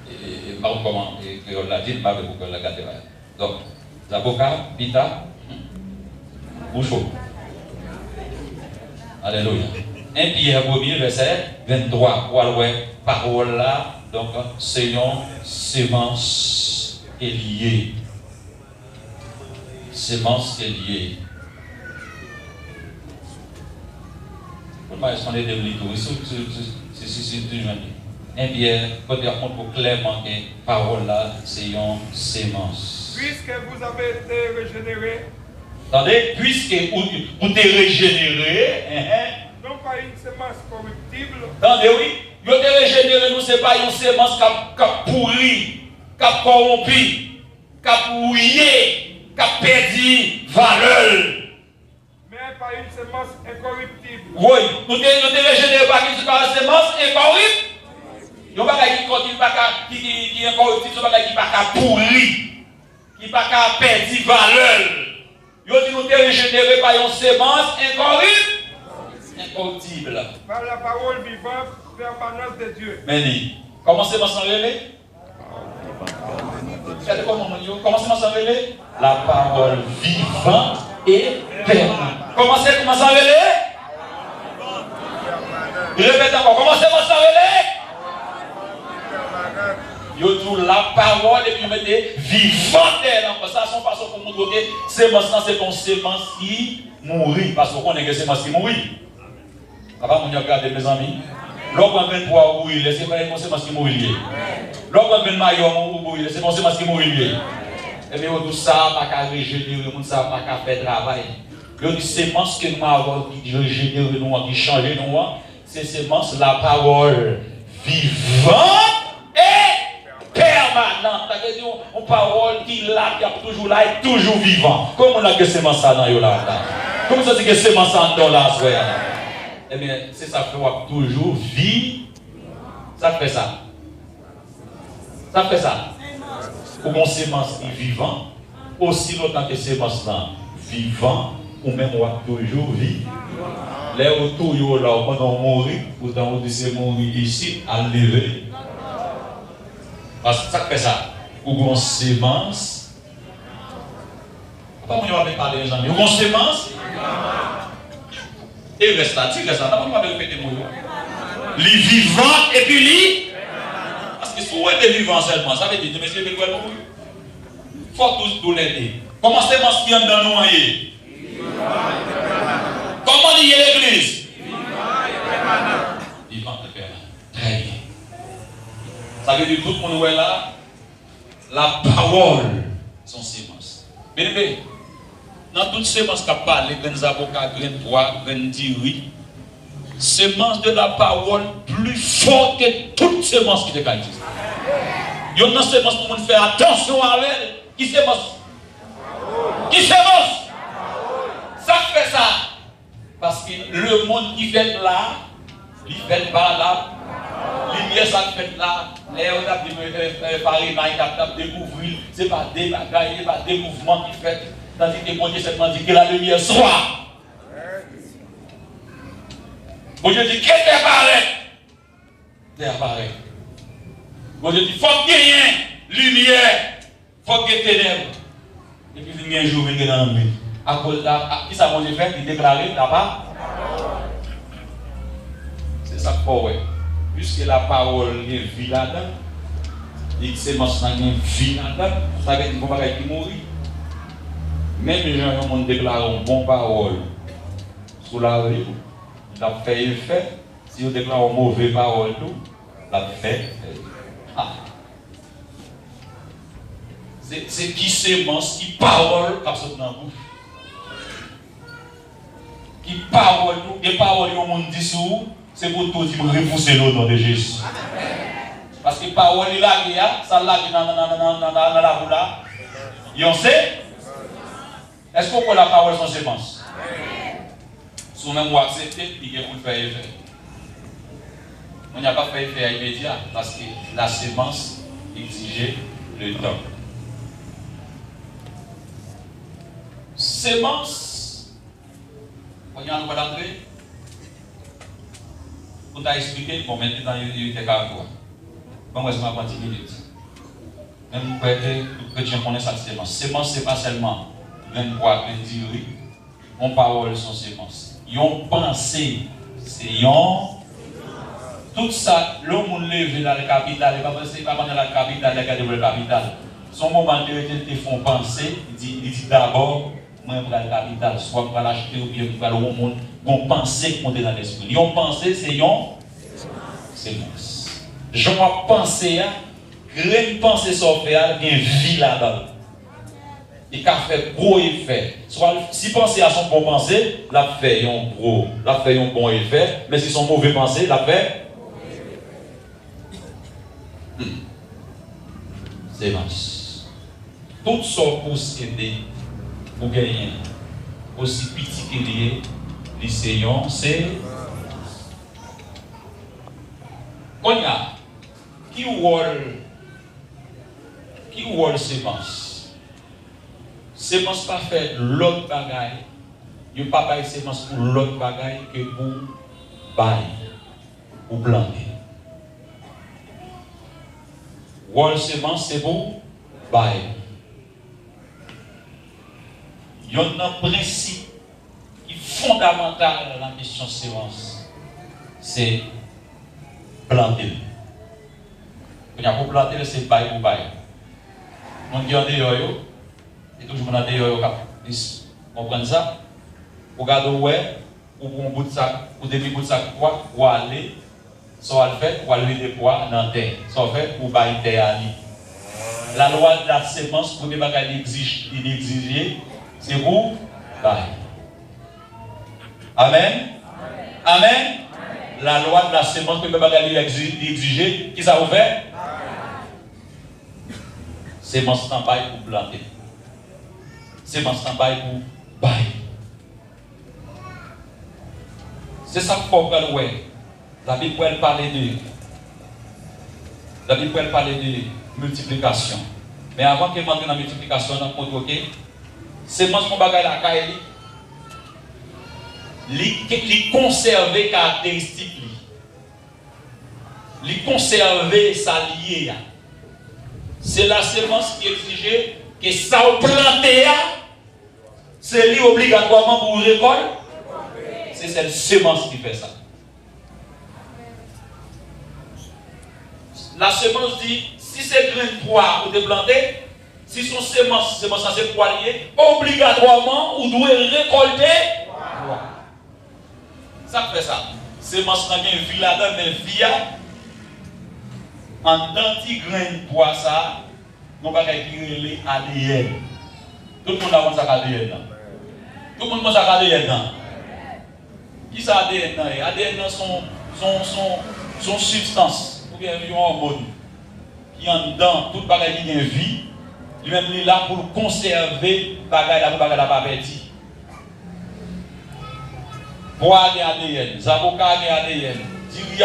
Et par comment? Et l'a dit, pas pour que la cathédrale. Donc, l'avocat, Pita, Bouchot. Alléluia. 1 Pierre 1er verset 23. Parole là, donc, c'est une sémence. est lié. Sémence est liée. Comment est-ce qu'on est devenu tout? C'est toujours un bien, quand on montre clairement que la parole là, c'est une sémence. Puisque vous avez été régénérés. Attendez, puisque vous êtes régénérés, non pas une sémence corruptible. Attendez, oui, vous êtes régénérés, nous, ce n'est pas une sémence qui a pourri, qui a corrompu, qui a pourri, qui a perdu valeur. Mais pas une sémence incorruptible. Oui, nous sommes régénérés par une sémence incorruptible. Il n'y a pas qui est incorruptible, il n'y a pas qui est pourri, qui n'est pas perdu valeur. Nous sommes régénérés par une sémence incorruptible. Par la parole vivante, permanente de Dieu. Mais comment sémence en relais? Comment sémence en relais? La parole vivante et permanente. Comment sémence en relais? Répète encore. Comment sémence en relais? Yo tout la parole et puis vous mettez vivante. Ça, c'est une façon pour nous montrer que sémence, c'est une sémence qui mourit. Parce qu'on connaît que c'est une sémence qui mourit. Avant, on regarde mes amis. Lorsqu'on vient pour mourir, c'est une sémence qui mourit. Lorsqu'on vient maillot mourir, c'est une sémence qui mourit. Et bien, tout ça, pas qu'à régénérer, tout ça, pas qu'à faire travail. Il y a une sémence que nous avons qui régénère, qui change, c'est sémence la parole vivante et permanente. C'est une parole qui est là, qui est toujours là et toujours vivant. Comment on a que sémence ça dans là? Comment ça dit que sémence ça dans là? Eh bien, c'est ça fait toujours vie. Ça fait ça. Ça fait ça. Ou mon sémence est vivant, aussi longtemps que sémence là vivant, ou même on toujours vivre. Les autour là, pendant mourir, pourtant on dit c'est mourir ici, à lever. Parce que ça fait ça. Ou mon sémence. Comment on va parler les amis? Ou mon sémence. Et reste là, tu restes là, on va répéter mon mot. Les vivants et puis les. Parce que si vous êtes vivant seulement, ça veut dire que monsieur Bégoel mourir. Il faut tous nous l'aider. Comment c'est ce qui est dans nous? Comment lier l'église? Vivant et permanent. Très bien. Ça veut dire que tout le monde est là. La parole, son sémence. Bien aimé. Dans toutes ces sémences qui parlent, les avocats, les droits, les dirigeants, sémence de la parole plus forte que toutes ces sémences qui te existent. Il y a une sémence pour nous faire attention à elle. Qui sémence? Qui sémence? Ça fait ça. Parce que le monde qui fait là, il fait par là, lumière ça fait là, et on a dit Fahrenheit, on a découvert, c'est pas des bagailles, c'est pas des mouvements qui fait. Tandis que mon Dieu seulement dit que la lumière soit. Mon Dieu dit que terre apparaît. Terre apparaît. Mon Dieu dit faut qu'il y ait lumière, faut qu'il y ait ténèbres. Et puis il y a un jour, il y a dans le monde. À cause de qui ça mon Dieu fait? Il déclare là-bas. C'est ça qu'il faut, ouais. Puisque la parole est vie là-dedans, et que c'est mentionné vie là-dedans, ça veut dire qu'il ne faut pas qu'il mourir. Même les gens qui ont déclaré une bonne parole sur la vie, il a fait effet. Si on déclare une mauvaise parole, il a fait effet. Ah. C'est qui sémence, qui parole, qui saute dans la bouche. Qui parole, des paroles que monde dit sur vous, c'est pour tout dire repousser le nom de Jésus. Parce que parole est là, ça là dans la boule là. Et on sait? Est-ce qu'on peut la parole sans sémence? Si on même accepter, il faut le faire effet. On n'a pas fait effet immédiat parce que la sémence exigeait le temps. Sémence, on y a un peu d'entrée. On t'a expliqué, bon, maintenant il était qu'à quoi. Bon, moi, je m'en 20 minutes. Même pour que chrétien connaisse la sémence. Sémence, ce n'est pas seulement 23, 28, on parole son sémence. Yon pensée, c'est yon. Tout ça, l'homme levé dans le capital, il va penser pas dans la capitale, il va le capital. son moment de te font penser, il dit d'abord, moi je vais le capital, soit je vais l'acheter ou bien je vais le monde, on pensée qu'on est dans l'esprit. On pensée, c'est semence. Je vais penser, graine pensée sur faire, il y a une vie là-dedans. Il a fait gros effet. Soit si penser à son bon pensée, la fait un gros, la fait un bon effet, mais si son mauvais pensée, la fait. C'est mince. Toutes sortes pour s'aider, pour gagner, aussi petit qu'il y ait, lycéen, c'est. Qu'on y a, qui rôle sémence? Sémence pas fait l'autre bagaille, il n'y a pas bail sémence pour l'autre bagaille que pour bail, pour planter. Rôle sémence c'est pour bail. Il y a un principe qui est fondamental dans la question sémence, c'est planter. Pour planter, c'est bail ou bail. On dit en dehors, et toujours on a dehors, on prend ça, on regarde ouais, ou pour un bout de sac, ou demi bout de sac, ou aller, soit le fait, ou aller des poids dans la terre, soit fait, ou bail terre à lui. La loi de la sémence, pour que les exiger, c'est pour bail. Amen. Amen. La loi de la sémence, pour que les exiger, qui ça ouvert? Sémence en bail pour planter. Sémence en bail pour bail. C'est ça qu'il faut faire. La Bible parle de multiplication. Mais avant qu'elle entre dans la multiplication, on a montré que sémence qu'on bagaille la caille, il conserver caractéristiques, il conserver sa liée. C'est la sémence qui exige que ça au planté, c'est lui obligatoirement pour récolte. C'est cette sémence qui fait ça. La sémence dit, si c'est grain de pois ou de planté, si son sémence censée poilier, obligatoirement, vous devez récolter pois. Ça fait ça. Sémence n'a bien vu là-dedans, mais via en anti-grain de pois, ça, nous ne pouvons pas écrire ADN. Tout le monde a pensé à ADN. Tout le monde pense à ADN. Qui c'est ADN? ADN sont substances, ou bien un hormone, qui en dedans, tout le bagage qui a une vie, lui-même il est là pour conserver le bagage là, pour le bagage là pas perdu. Bois a ADN, Zaboka a ADN. Il y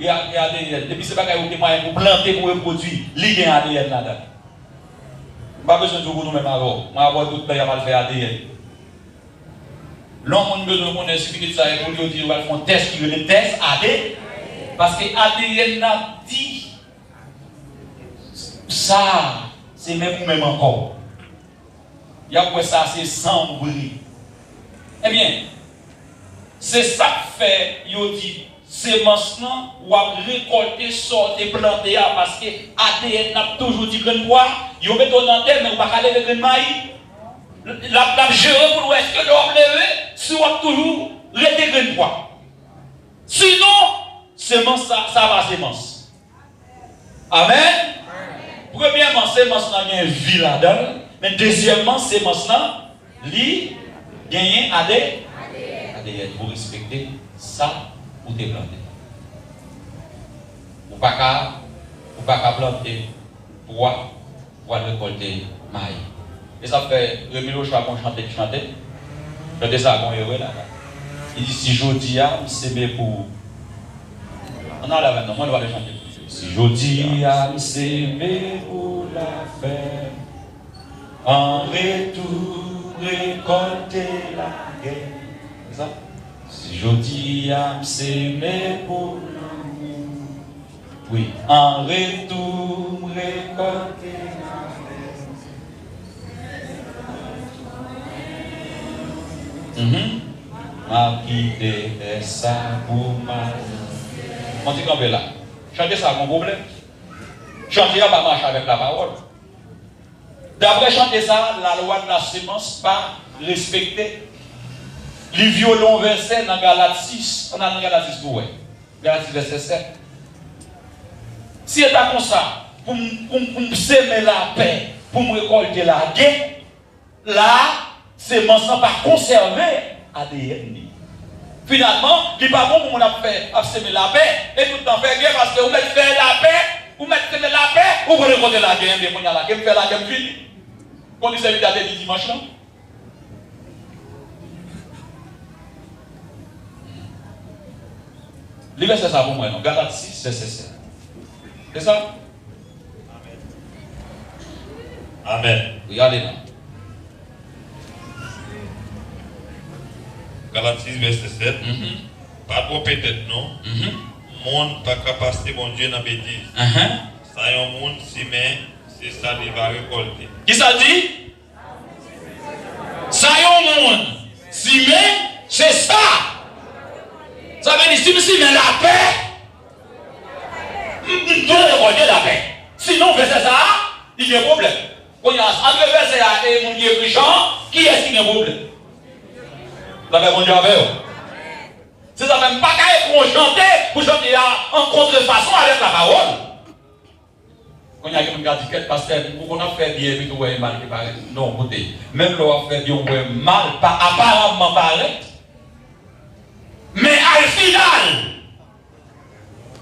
a ADN. Depuis ce bagage où il y a moyen pour planter, pour reproduire, il y a ADN là-dedans. Pas besoin de vous nous-mêmes avant. Moi, avoir tout le pays à faire ADN. L'homme a besoin de connaître ce qui est ça et pour lui dire qu'il va faire un test qui est le test ADN. Parce que ADN a dit ça, c'est même ou même encore. Il y a quoi ça, c'est sans bruit. Eh bien, c'est ça que fait, il dit. Sémence ou à récolter sortir planter parce que ADN n'a toujours dit grain de pois, il met dans la terre mais on va pas aller le grain de maïs. La gérer pour est-ce que l'homme levé si on a toujours rester grain de pois. Sinon sémence ça va sémence. Amen. Premièrement sémence n'a une vie là-dedans, mais deuxièmement sémence là li gagner ADN pour respecter ça. Ou te planter. Ou pas qu'à planter pois pour récolter maïs. Et ça fait le milieu choix qu'on chanter. Chanter ça qu'on est là. Il dit si je dis c'est pour. On a là maintenant, on va le chanter. Si je dis c'est pour la faire. En retour récolter la guerre. C'est ça? Si je dis à s'aimer pour l'amour, oui, en retour récolter ma quitté ça pour ma. On dit qu'on veut là. Chantez ça, mon problème. Chanter à pas marcher avec la parole. D'après chanter ça, la loi de la sémence pas respectée. Les violons versets dans Galates 6, on a dans Galates 6 pour Galates 6 verset 7. Si c'est comme ça, pour me semer la paix, pour me récolter la guerre, là, sémence n'a pas conservé ADN. Finalement, il n'est pas bon pour nous faire semer la paix et tout le temps faire guerre parce que vous mettez faire la paix, vous mettez semer la paix, vous voulez récolter la guerre, mais il y a la guerre, faire la guerre fini. Qu'on dit c'est le dimanche là. Le verset ça pour moi, non? Galates 6, verset 7. C'est ça? Amen. Regardez là. Galates 6, verset 7. Pas trop peut-être, non? Monde pas capacité, bon Dieu, n'a pas dit. Ça y est, un monde, si mais, c'est ça qu'il va récolter. Qui ça dit? Ça y est, un monde. Si mais, c'est ça. Ça veut dire, si mais la paix, nous devons récolter la paix. Sinon, on fait ça, il y a un problème. Quand il y a entre verset et mon Dieu Jean, qui est-ce qui a un problème? Ça fait bon Dieu avec eux. C'est ça même pas pour chanter en contrefaçon avec la parole. Quand il y a quelqu'un qui dit parce qu'on a fait bien, puis on a mal qui paraît. Non, écoutez, même l'on a fait bien, on a mal, pas apparemment paraît. Mais à le final,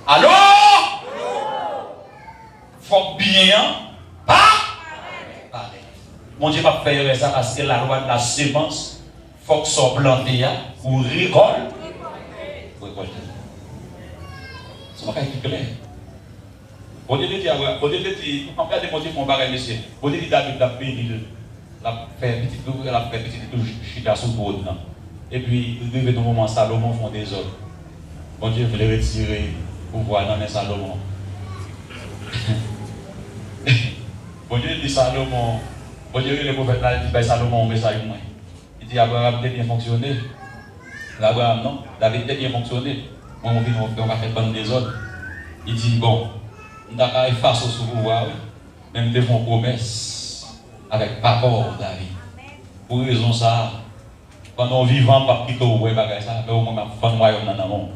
alors, faut bien, pas pareil. Mon Dieu va faire ça parce que la loi de la sémence, il faut que ça soit planté ou récolte. Ça va être clair. Bon Dieu dit, on peut démontrer mon bagage, monsieur. Bon Dieu dit, David l'a béni, l'a fait petit chita sous le bout. Et puis, il arrive dans le moment, Salomon font des ordres. Bon Dieu voulait retirer le pouvoir dans les Salomon. Bon Dieu dit Salomon, bon Dieu le prophète là, il dit Salomon, mais ça y est. Il dit Abraham a bien fonctionné. Abraham non, David a bien fonctionné. Moi, on va faire bande des ordres. Il dit bon, on a face au pouvoir, même des fonds promesses avec parole David. Pour raison ça, pendant on vivant, pas plutôt ouais bagage ça, mais au moins on va royaume dans le monde.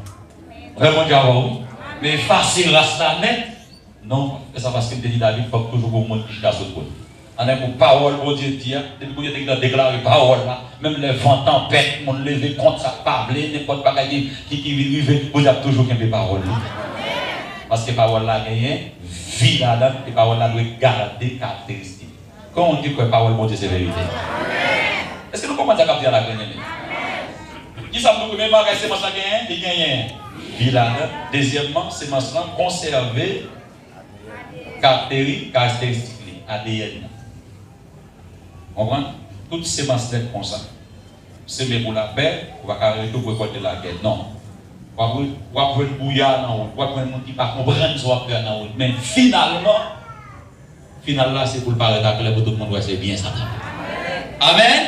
Vraiment Dieu mais facile reste la net. Non, c'est parce que dit David faut toujours au monde qui casse autour. On a une parole pour Dieu dire, depuis que Dieu a déclaré parole là, même les vents tempêtes, mon lever contre ça parle, n'importe quoi qui arrive, vous avez toujours des paroles. Parce que parole là gagne vie là-dedans, et parole là doit garder caractéristiques. Quand on dit que parole pour Dieu c'est vérité. Est-ce que nous commençons à capter la graine? Qui ça nous premier bagage c'est ça gagne, il gagne vie là-dedans. Deuxièmement, c'est maintenant conserver caractéristiques ADN. On comprend? Toutes ces masses comme ça. C'est pour la paix, on va carrément tout récolter la guerre. Non. On va prendre le bouillard dans l'autre, on va prendre le monde qui ne comprend pas ce qu'on va faire dans l'autre. Mais finalement, c'est pour le paraître clair pour tout le monde, c'est bien ça. Amen.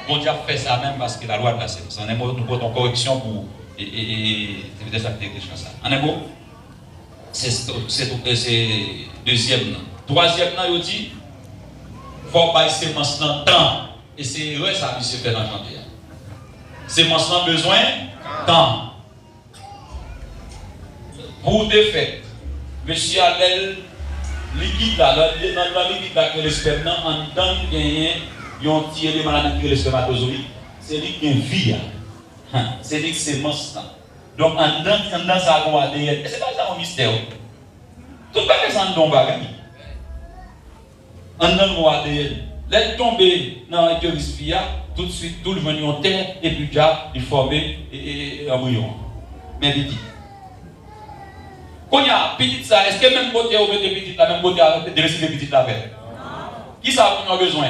Bon Dieu a fait ça même parce que la loi de la séance. On est bon, nous portons correction pour. Et c'est ça que je ça. On est bon? C'est deuxième. Troisième, il dit il faut pas sémence dans le temps. Et c'est vrai ça, monsieur fait dans le chantier. Sémence dans besoin temps. Pour des fêtes, monsieur Allel, liquide là, dans le liquide là que l'espèce en dedans gagné, ils ont tiré les maladies que les spermatozoïdes. C'est lui qui a une vie. C'est lui qui sémence là. Donc en dedans ça a ADN. Et c'est pas ça un mystère. Tout le monde est en dedans bagage. En dedans ADN. L'être tombé dans la respire, tout de suite, tout le monde en terre, et puis déjà, il formé un bouillon. Mais petit. Quand il y a petit ça, est-ce que même côté ou petit, la même côté de rester petit la paix? Qui ça a besoin?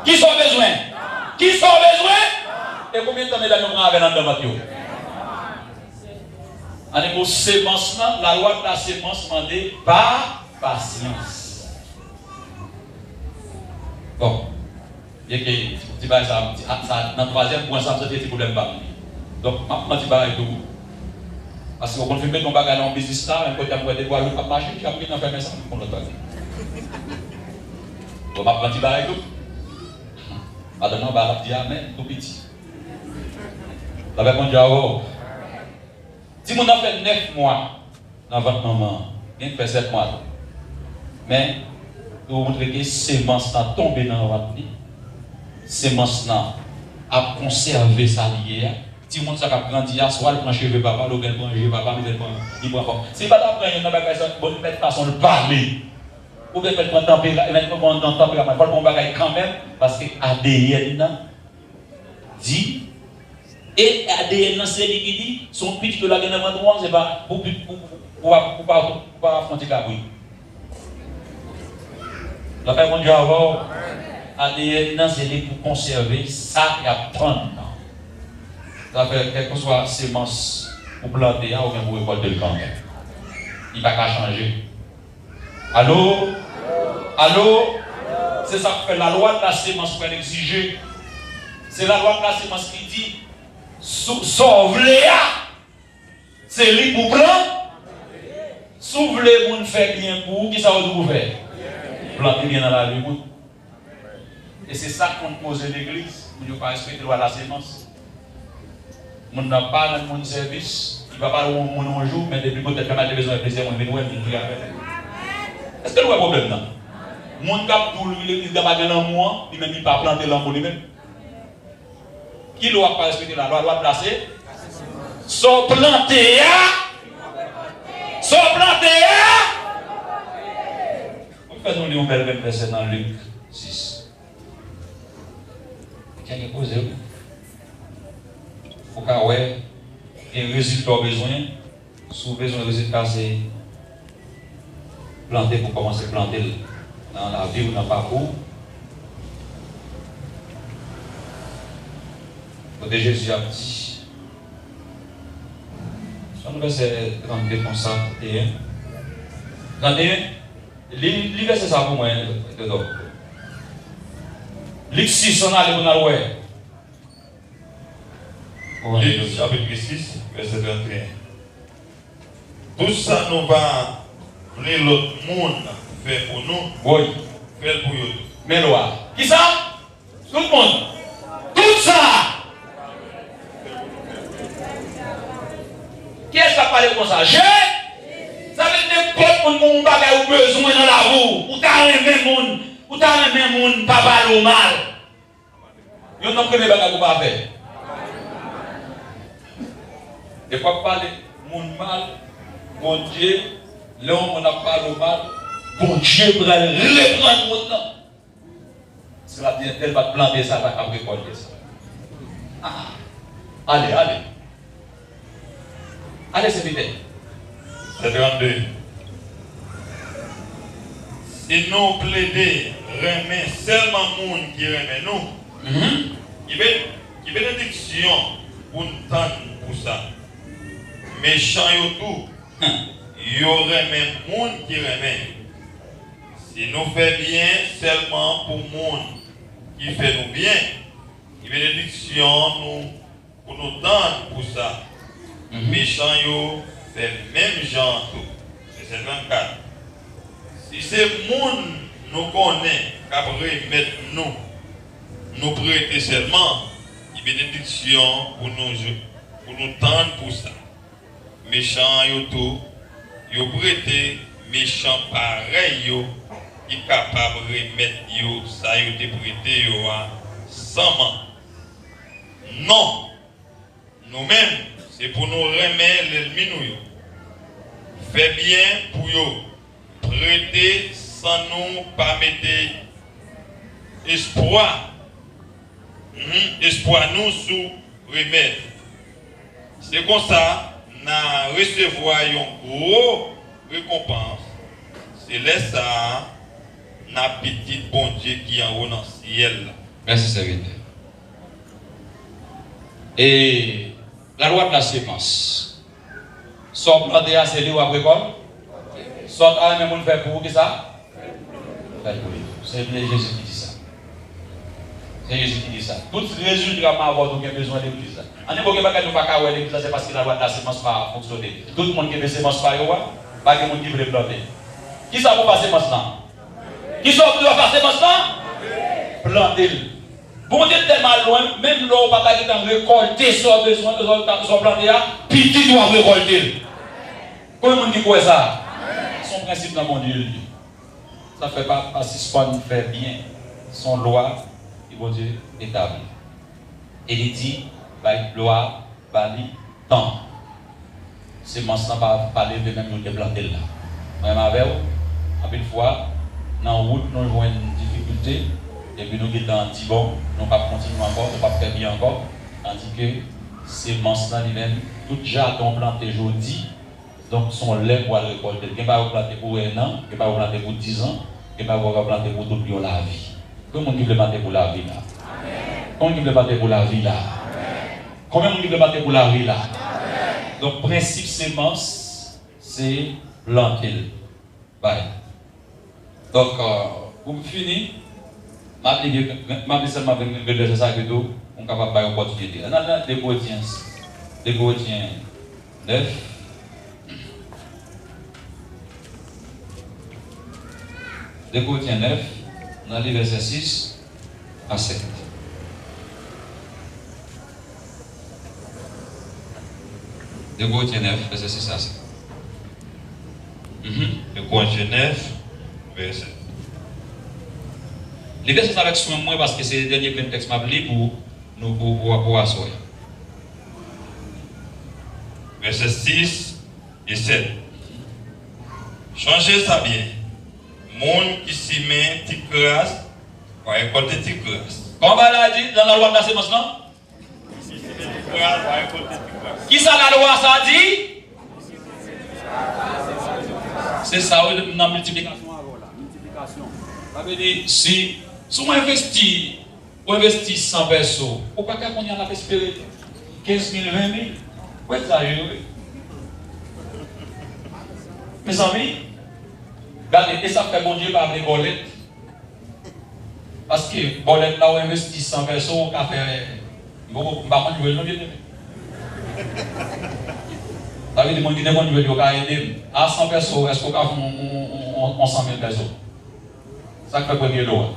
Qui sont besoin? Qui sont besoin? Et combien de temps mesdames nous avons dans le bateau? En émo sémencement, la loi de la sémence demandée par patience. Bon, bien que ça, dans le troisième point, ça c'est des problèmes. Donc, je dis pas tout. Parce qu'on fait mettre ton bagage en business là, un côté à moi des voies, pas marcher, j'ai appris à faire ça pour le bagage. On va prendre des tout. Madame, on va dire Amen, tout petit. Ça va dire, si on a fait 9 mois dans votre maman, il fait 7 mois. Mais, pour vous montrer que sémence a tombé dans votre vie, sémence a conservé sa liée. Si le monde a grandi, soit le prend cheveux papa, le prend cheveux papa, il prend fort. Si pas d'apprendre, il n'y a pas de bonne façon de parler. Ou bien mettre en température, il faut le bagage quand même, parce que ADN dit, et ADN c'est lui qui dit, son pitch de la gaine avant droit, c'est pas pour affronter Cabri. La paix, mon Dieu, avoir ADN c'est lui pour conserver ça et apprendre. Ça fait quelle que soit sémence pour planter ou bien pour récolter le camp. Il ne va pas changer. Allô? Allô? C'est ça que fait la loi de la sémence pour exiger. C'est la loi de la sémence qui dit sauve-les. C'est lui pour prendre. Sauve-les pour nous faire bien pour qui ça va nous faire? Planter bien dans la vie. Et c'est ça qu'on pose l'église. Pour ne pas respecter la loi de la sémence. On n'a pas dans mon service, il ne va pas au monde un jour, mais depuis peut-être qu'on a besoin de plaisir, on vient nous regarder. Est-ce que nous avons un problème là? Mon cap pour l'église de Bagana, moi, il ne pas planter l'homme lui-même. Qui ne doit pas respecter la loi placée? Sont plantés, sont plantés. On fait nous un bel verset dans Luc 6. Qui a posé? Faut qu'à ouais, et résultat besoin, sous besoin de résultat, c'est planter pour commencer à planter dans la vie ou dans le parcours. Côté Jésus a dit, sur le verset 32 comme ça, 31, il verset ça pour moi, Luc 6, on a les bons ouais. Luc chapitre 6, verset 31. Tout ça nous va voler l'autre monde faire pour nous. Oui. Faire pour eux. Mais loi. Qui ça? Tout le monde. Tout ça. Qui est-ce qui a parlé comme ça? Je? Ça veut dire que mon bagage ou besoin dans la roue. Ou t'as un même monde. Ou t'as un même monde, pas mal ou mal. Yo n'ont pas de bagage ou pas faire. Et pas parler mon mal, mon Dieu, là on a parlé au mal, bon Dieu va reprendre mon temps. C'est la bien elle va planter ça, va récolter ça. Ah. Allez, allez. Allez, c'est vite. C'est 32. Si nous plaidons, remet seulement le monde qui remet nous, il bénédiction pour nous tendre pour ça. Méchant et tout, il y aurait même monde qui remet. Si nous faisons bien seulement pour le monde qui fait nous bien, il y a bénédiction pour nous tendre pour ça. Méchant et fait même genre tout. C'est 24. Si c'est le monde nous connaît, qu'après mettre nous prêter seulement, il y a bénédiction pour nous tendre pour ça. Méchant yo tout, yo prêté méchant pareil yo, qui capable de remettre yo ça yo te prêté yo à 100 ans. Non, nous-mêmes c'est pour nous remettre l'ennemi nous. Fait bien pour yo, prêter sans nous pas mettre espoir, espoir nous sous remettre. C'est comme ça. Nous recevoir une grosse récompense. C'est là ça, notre petit bon Dieu qui est en haut dans le ciel. Merci, serviteur. Et la loi de la sémence. Soit planté à céder ou après quoi? Soit à même on fait pour qui ça? C'est Jésus qui dit ça. C'est Jésus qui dit ça. Tout résultat va avoir besoin de l'église. On ne peut pas faire l'église, c'est parce que la loi de la sémence va fonctionner. Tout le monde qui veut sémence, pas de monde qui veut planter. Qui ça pour passer sémence là? Qui sont doit faire semence là? Planter. Bon Dieu tellement loin, même l'eau pas qu'à récolter son besoin, son planter, puis tu dois récolter. Comment on dit quoi ça? Son principe dans mon Dieu. Ça fait pas si ce qu'on fait bien, son loi, et bon Dieu établi. Et il dit, loi, bali, temps. C'est mon sang pas parler de même nous planter là. Même avec vous, une fois, dans la route, nous avons une difficulté, et puis nous sommes dit bon, nous ne pouvons pas continuer encore, nous ne pouvons pas faire bien encore, tandis que c'est mon sang lui-même, tout jardin planté aujourd'hui, donc son lait pour récolter. Il ne va pas planter pour 1 an, il ne va pas planter pour 10 ans, il ne va pas planter pour toute la vie. Comment on veut planter pour la vie là? Comment on veut planter pour la vie là? Combien on veut planter pour la vie là? Donc, principe sémence, c'est planter. Bye. Donc, pour finir, je vais seulement de ça que tout, on est capable d'avoir une opportunité. On a des Corinthiens 9. Des Corinthiens 9, on a les versets 6 à 7. Des Corinthiens 9, verset 6 à 7. Des Corinthiens 9, verset. Les versets avec soin moi parce que c'est le dernier texte que je pour nous pour asseoir. Verset 6 et 7. Changez ça bien. Monde qui s'y met, qui crasse, va récolter qui crasse. Comment on l'a dit dans la loi de la sémence là? Qui ça la loi ça dit? C'est ça, oui, dans la multiplication. Ça veut dire, si on investit 100 pesos, on ne peut pas qu'on y a espéré 15 000, 20 000. Où est-ce que ça exagéré? Mes amis, regardez, et ça fait bon Dieu par les bolettes. Parce que bolette là, on investit 100 pesos, on peut faire. Bon, je vais vous dire. Ça veut dire que je vais vous aider. À 100 pesos, est-ce qu'on peut faire 100 000 pesos? Ça fait premier lot.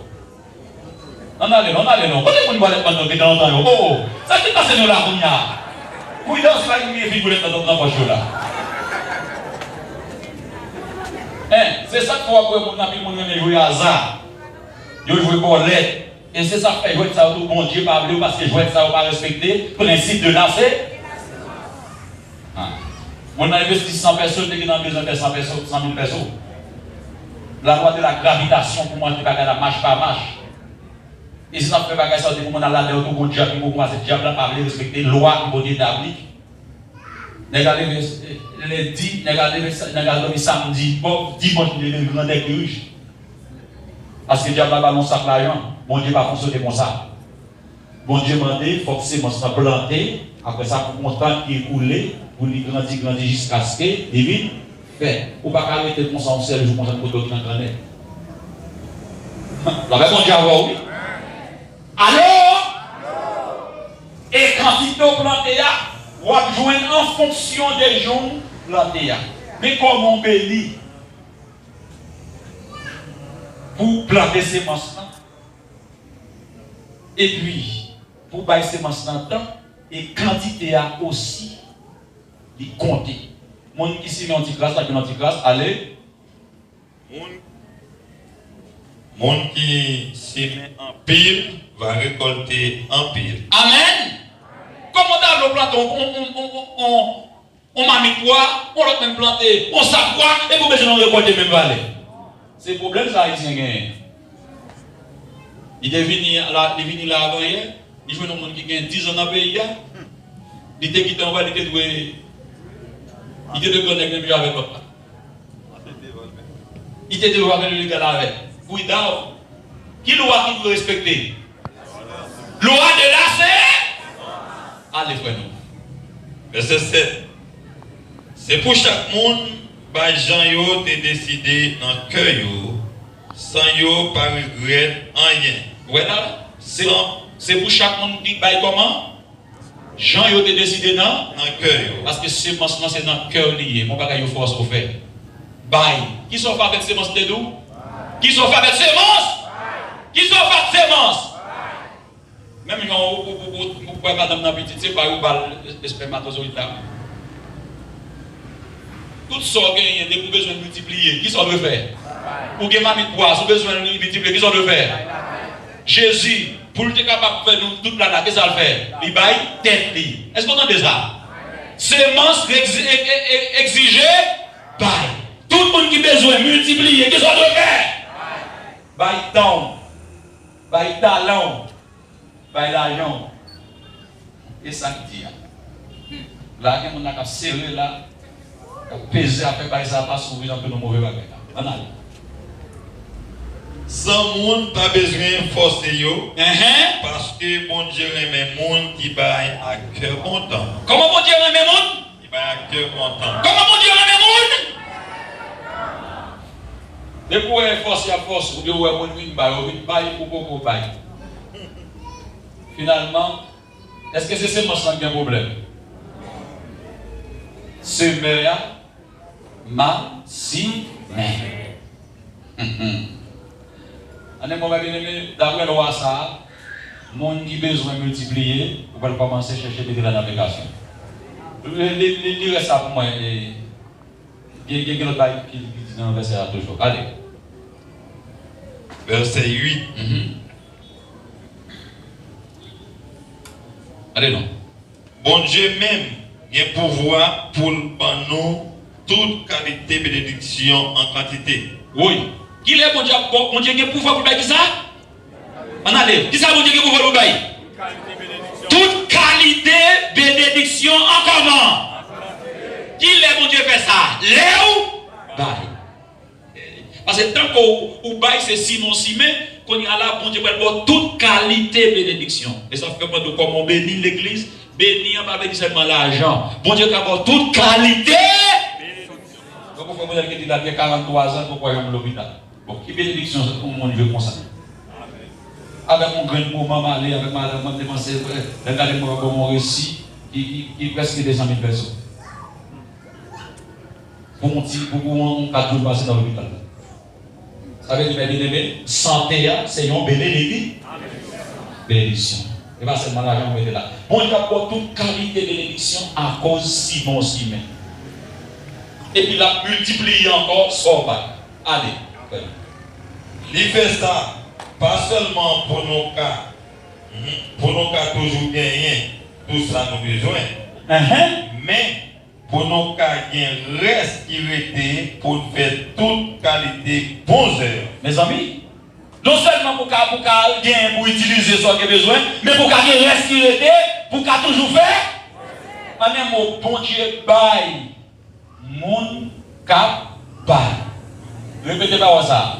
Non, allez, non. Quand on va aller prendre dans le temps, oh, ça qui passe dans la rougna. Oui, dans ce là, il y a une figurette dans la voiture là. C'est ça qu'il faut que mon ami mon jouer à hasard. Il joue bolette. Et c'est ça que fait jouer ça au bon Dieu, pas parce que jouer ça ou pas respecter. Principe de lancer. On a investi 100 personnes, qui ont besoin de 100 000 personnes. La loi de la gravitation pour moi, c'est la marche par marche. Et si ça fait pas ça, pour moi, dans la loi de mon diable, pour moi, c'est diable parler, respecter la loi qui est établie. Regardez les 10, regardez les samedis, dimanche, les grands riches. Parce que diable n'a pas sac l'argent. Bon Dieu va fonctionner comme ça. Bon Dieu m'a dit, il faut que c'est mon sang planté. Après ça, pour mon temps qui est coulé, pour lui grandir jusqu'à ce que, divine, fait. Ou pas arrêter comme ça, on sait le jour, on s'en peut dans le la réponse dit avoir oui. Alors, et quand il est planté, on va joindre en fonction des jours plantés. Mais comment on bénit pour planter ces semences-là? Et puis, pour bailler ces semences dans le temps, et quantité a aussi de compter. Mon qui s'y met anti-classe, là, qui est anti-classe, allez. Mon qui s'y met en pile va récolter en pile. Amen. Comment dans le planton, on m'a mis quoi, on l'a même planté, on s'accroît, et pour que je n'en récolte même pas. C'est le problème, ça, ici. Il est venu là avant hier, il jouait dans le monde qui a 10 ans dans le pays. Il était quitté en bas, il était doué. Il était de connecter mieux avec l'autre. Il était de voir avec le gars avec. Oui, d'accord. Qui loi qui vous respecter? Loi de la c'est. Allez, frère, nous. Verset 7. C'est pour chaque monde, Jean yo te décidé dans le cœur, sans yo pas regret rien. Voilà. C'est pour chaque monde qui baille comment? Jean yo te décidé dans le cœur. Parce que c'est maintenant c'est dans le cœur lié. Mon bagage yo force au fait. Baille. Qui sont pas avec ces monstres de d'où? Qui sont faits avec sémence? Qui sont faits avec sémence? Même quand madame n'a petite, c'est pas où le spermatozoïde là. Toutes sortes de pour besoin de multiplier. Qui sont de faire? Pour que mamie de boire, besoin de multiplier. Qui sont de faire? Jésus, pour être capable de faire toute la qu'est-ce qu'il fait? Il baille tête. Est-ce qu'on entend ça? Sémence exigée, baille. Tout le monde qui a besoin de multiplier, qui sont de faire? Baille temps, baille talent, baille l'argent. Et ça qui dit. Là, il y a un serré là. Peser après par ça pas sourire un peu de mauvais bagages. On a. Sans monde pas besoin de forcer yo. Parce que bon Dieu aime monde qui baille à cœur content. Comment bon Dieu aime monde? Il baille à cœur content. Comment bon Dieu aime monde? Depuis où est force à force ou bien où est mon baille ou beaucoup baille. Finalement, est-ce que c'est seulement ça qui a un problème? C'est meilleur. Ma si mais. On est mauvais bien aimé, d'après le roi ça, monde qui besoin de multiplier, vous pouvez commencer à chercher des navigations. Lire ça pour moi. Il y a quelqu'un qui dit dans le verset toujours. Allez. Verset 8. Allez non. Bon Dieu même, il y a pouvoir pour nous toute qualité de bénédiction en quantité. Oui. Qui est bon Dieu qui a pouvoir pour bailler ça? On a dit. Qui ça bon Dieu qui a pouvoir pour bailler? Toute qualité de bénédiction en comment? Qui est bon Dieu fait ça? Léo baille. Parce que tant qu'on baille c'est Simon Simé, qu'on y a là, bon Dieu pour toute qualité de bénédiction. Et ça fait de comment on bénit l'église. Bénir, pas bénir seulement l'argent. Bon Dieu qui a toute qualité. Donc, pourquoi vous avez dit là, il y a 43 ans, pourquoi il y a un l'hôpital? Bon, qui bénédiction pour mon Dieu comme ça? Avec mon grand moment, aller avec madame, dépenser, regardez-moi mon récit, qui presque des 100 000 personnes. Pour mon petit, pour mon 4 jours passés dans l'hôpital. Ça veut dire, bien-aimé, santé, c'est une bénédiction. Et pas seulement l'argent qui est là. Bon Dieu a toute qualité de bénédiction à cause de Simon Simon. Et puis il a multiplié encore son bail. Allez. Il fait ça, pas seulement pour nos cas toujours gagner tout ça nous besoin, mais pour nos cas qui reste qui était pour faire toute qualité bonnes heures. Mes amis, non seulement pour gagner pour utiliser ce qu'on a besoin, mais pour gagner reste qui était, pour toujours faire. Même au bon Dieu bail. Mon cap bail. Répétez par ça.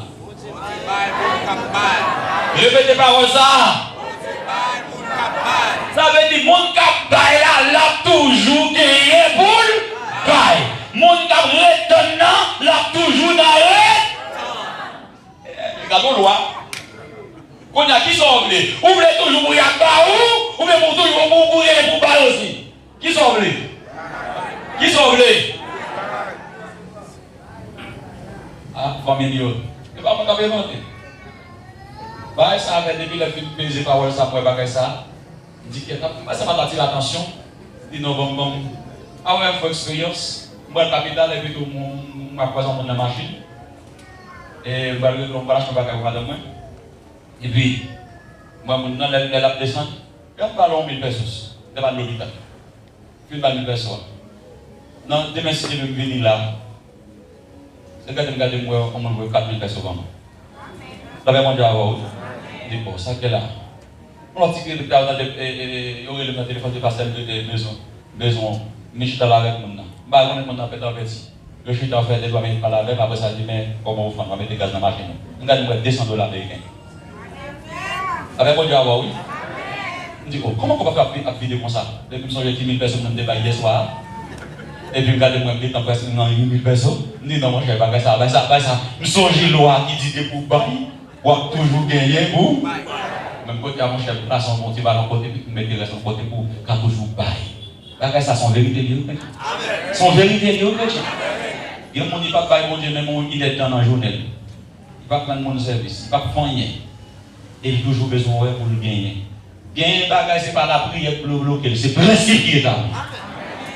Répétez par ça. Ça veut dire mon cap bail là, l'a toujours gagné pour le bail. Mon cap retenant, l'a toujours d'arrêt. Regardons loi. Qu'on a qui sont oubliés. Ou voulez toujours pour y avoir ou bien pour toujours pour bail aussi. Qui sont oubliés? Qui sont oubliés? Ah, famille, c'est pas mon inventé. Bah, ça avait depuis le film pesé par ça pour bagarre ça. Il dit que ça m'a attiré l'attention. Il dit non, bon. Ah ouais, il faut expérience. Moi, le capital, et puis tout, m'a présenté dans la machine. Et on va lâcher un bagarre pour moi. Et puis, moi, je suis là, descendre. Il y a pas 1000 personnes. Devant l'hôpital. Plus de 1000 personnes. Non, demain, si je vais venir là. Regardez-moi comment on voit 4000 personnes. Vous avez mon Dieu à vous. Je dis, bon, ça qui est là. On a dit que il y aurait le téléphone de pastel de maison. Je suis là avec nous. Je suis là avec nous. Je suis là avec nous. Je suis là avec nous. Après ça, je dis, mais comment vous faites? On va mettre des gaz dans la machine. Regardez-moi $200 américains. Avec mon Dieu à vous, oui. Je dis, comment on va faire une vidéo comme ça? Depuis que je suis 10 000 personnes dans le débat hier soir. Et puis, regardez-moi, je suis presque 8 000 personnes. Je dis, non, moi, je ne vais pas faire ça. Je suis loi qui dit que pour bailler, pour toujours gagner pour. Même côté à mon chef, là, son côté, va l'en côté, puis mettre le reste en côté pour toujours bailler. Ça, son vérité, son vérité, il y a mon dit pas bailler, mon Dieu, même il est dans la journée. va prendre mon service, il va faire rien. Et il a toujours besoin pour le gagner. Gagner un bagage, ce n'est pas la prière pour le bloquer, c'est le principe qui est là.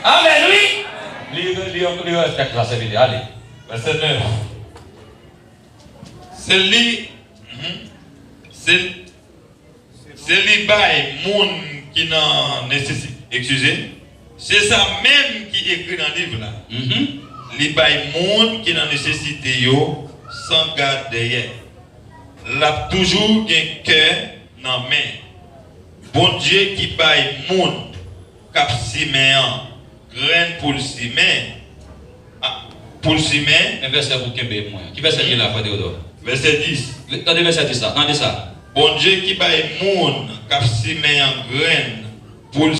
Amen, oui. Les respectent la sévérité. Allez, verset 9. C'est lui bail monde qui n'en nécessite. Excusez. C'est ça même qui écrit dans le livre là. Les bail monde qui n'en nécessite yo sans garde derrière. L'a toujours un cœur dans main. Bon Dieu qui bail monde cap siméan graine pour le ciment. Pour le ciment. Un verset pour Kembe moi. Qui verset là pour Théodore? Verset 10. Attendez verset 10 là. Attendez ça. Bon Dieu qui bail monde cap siméan graine pour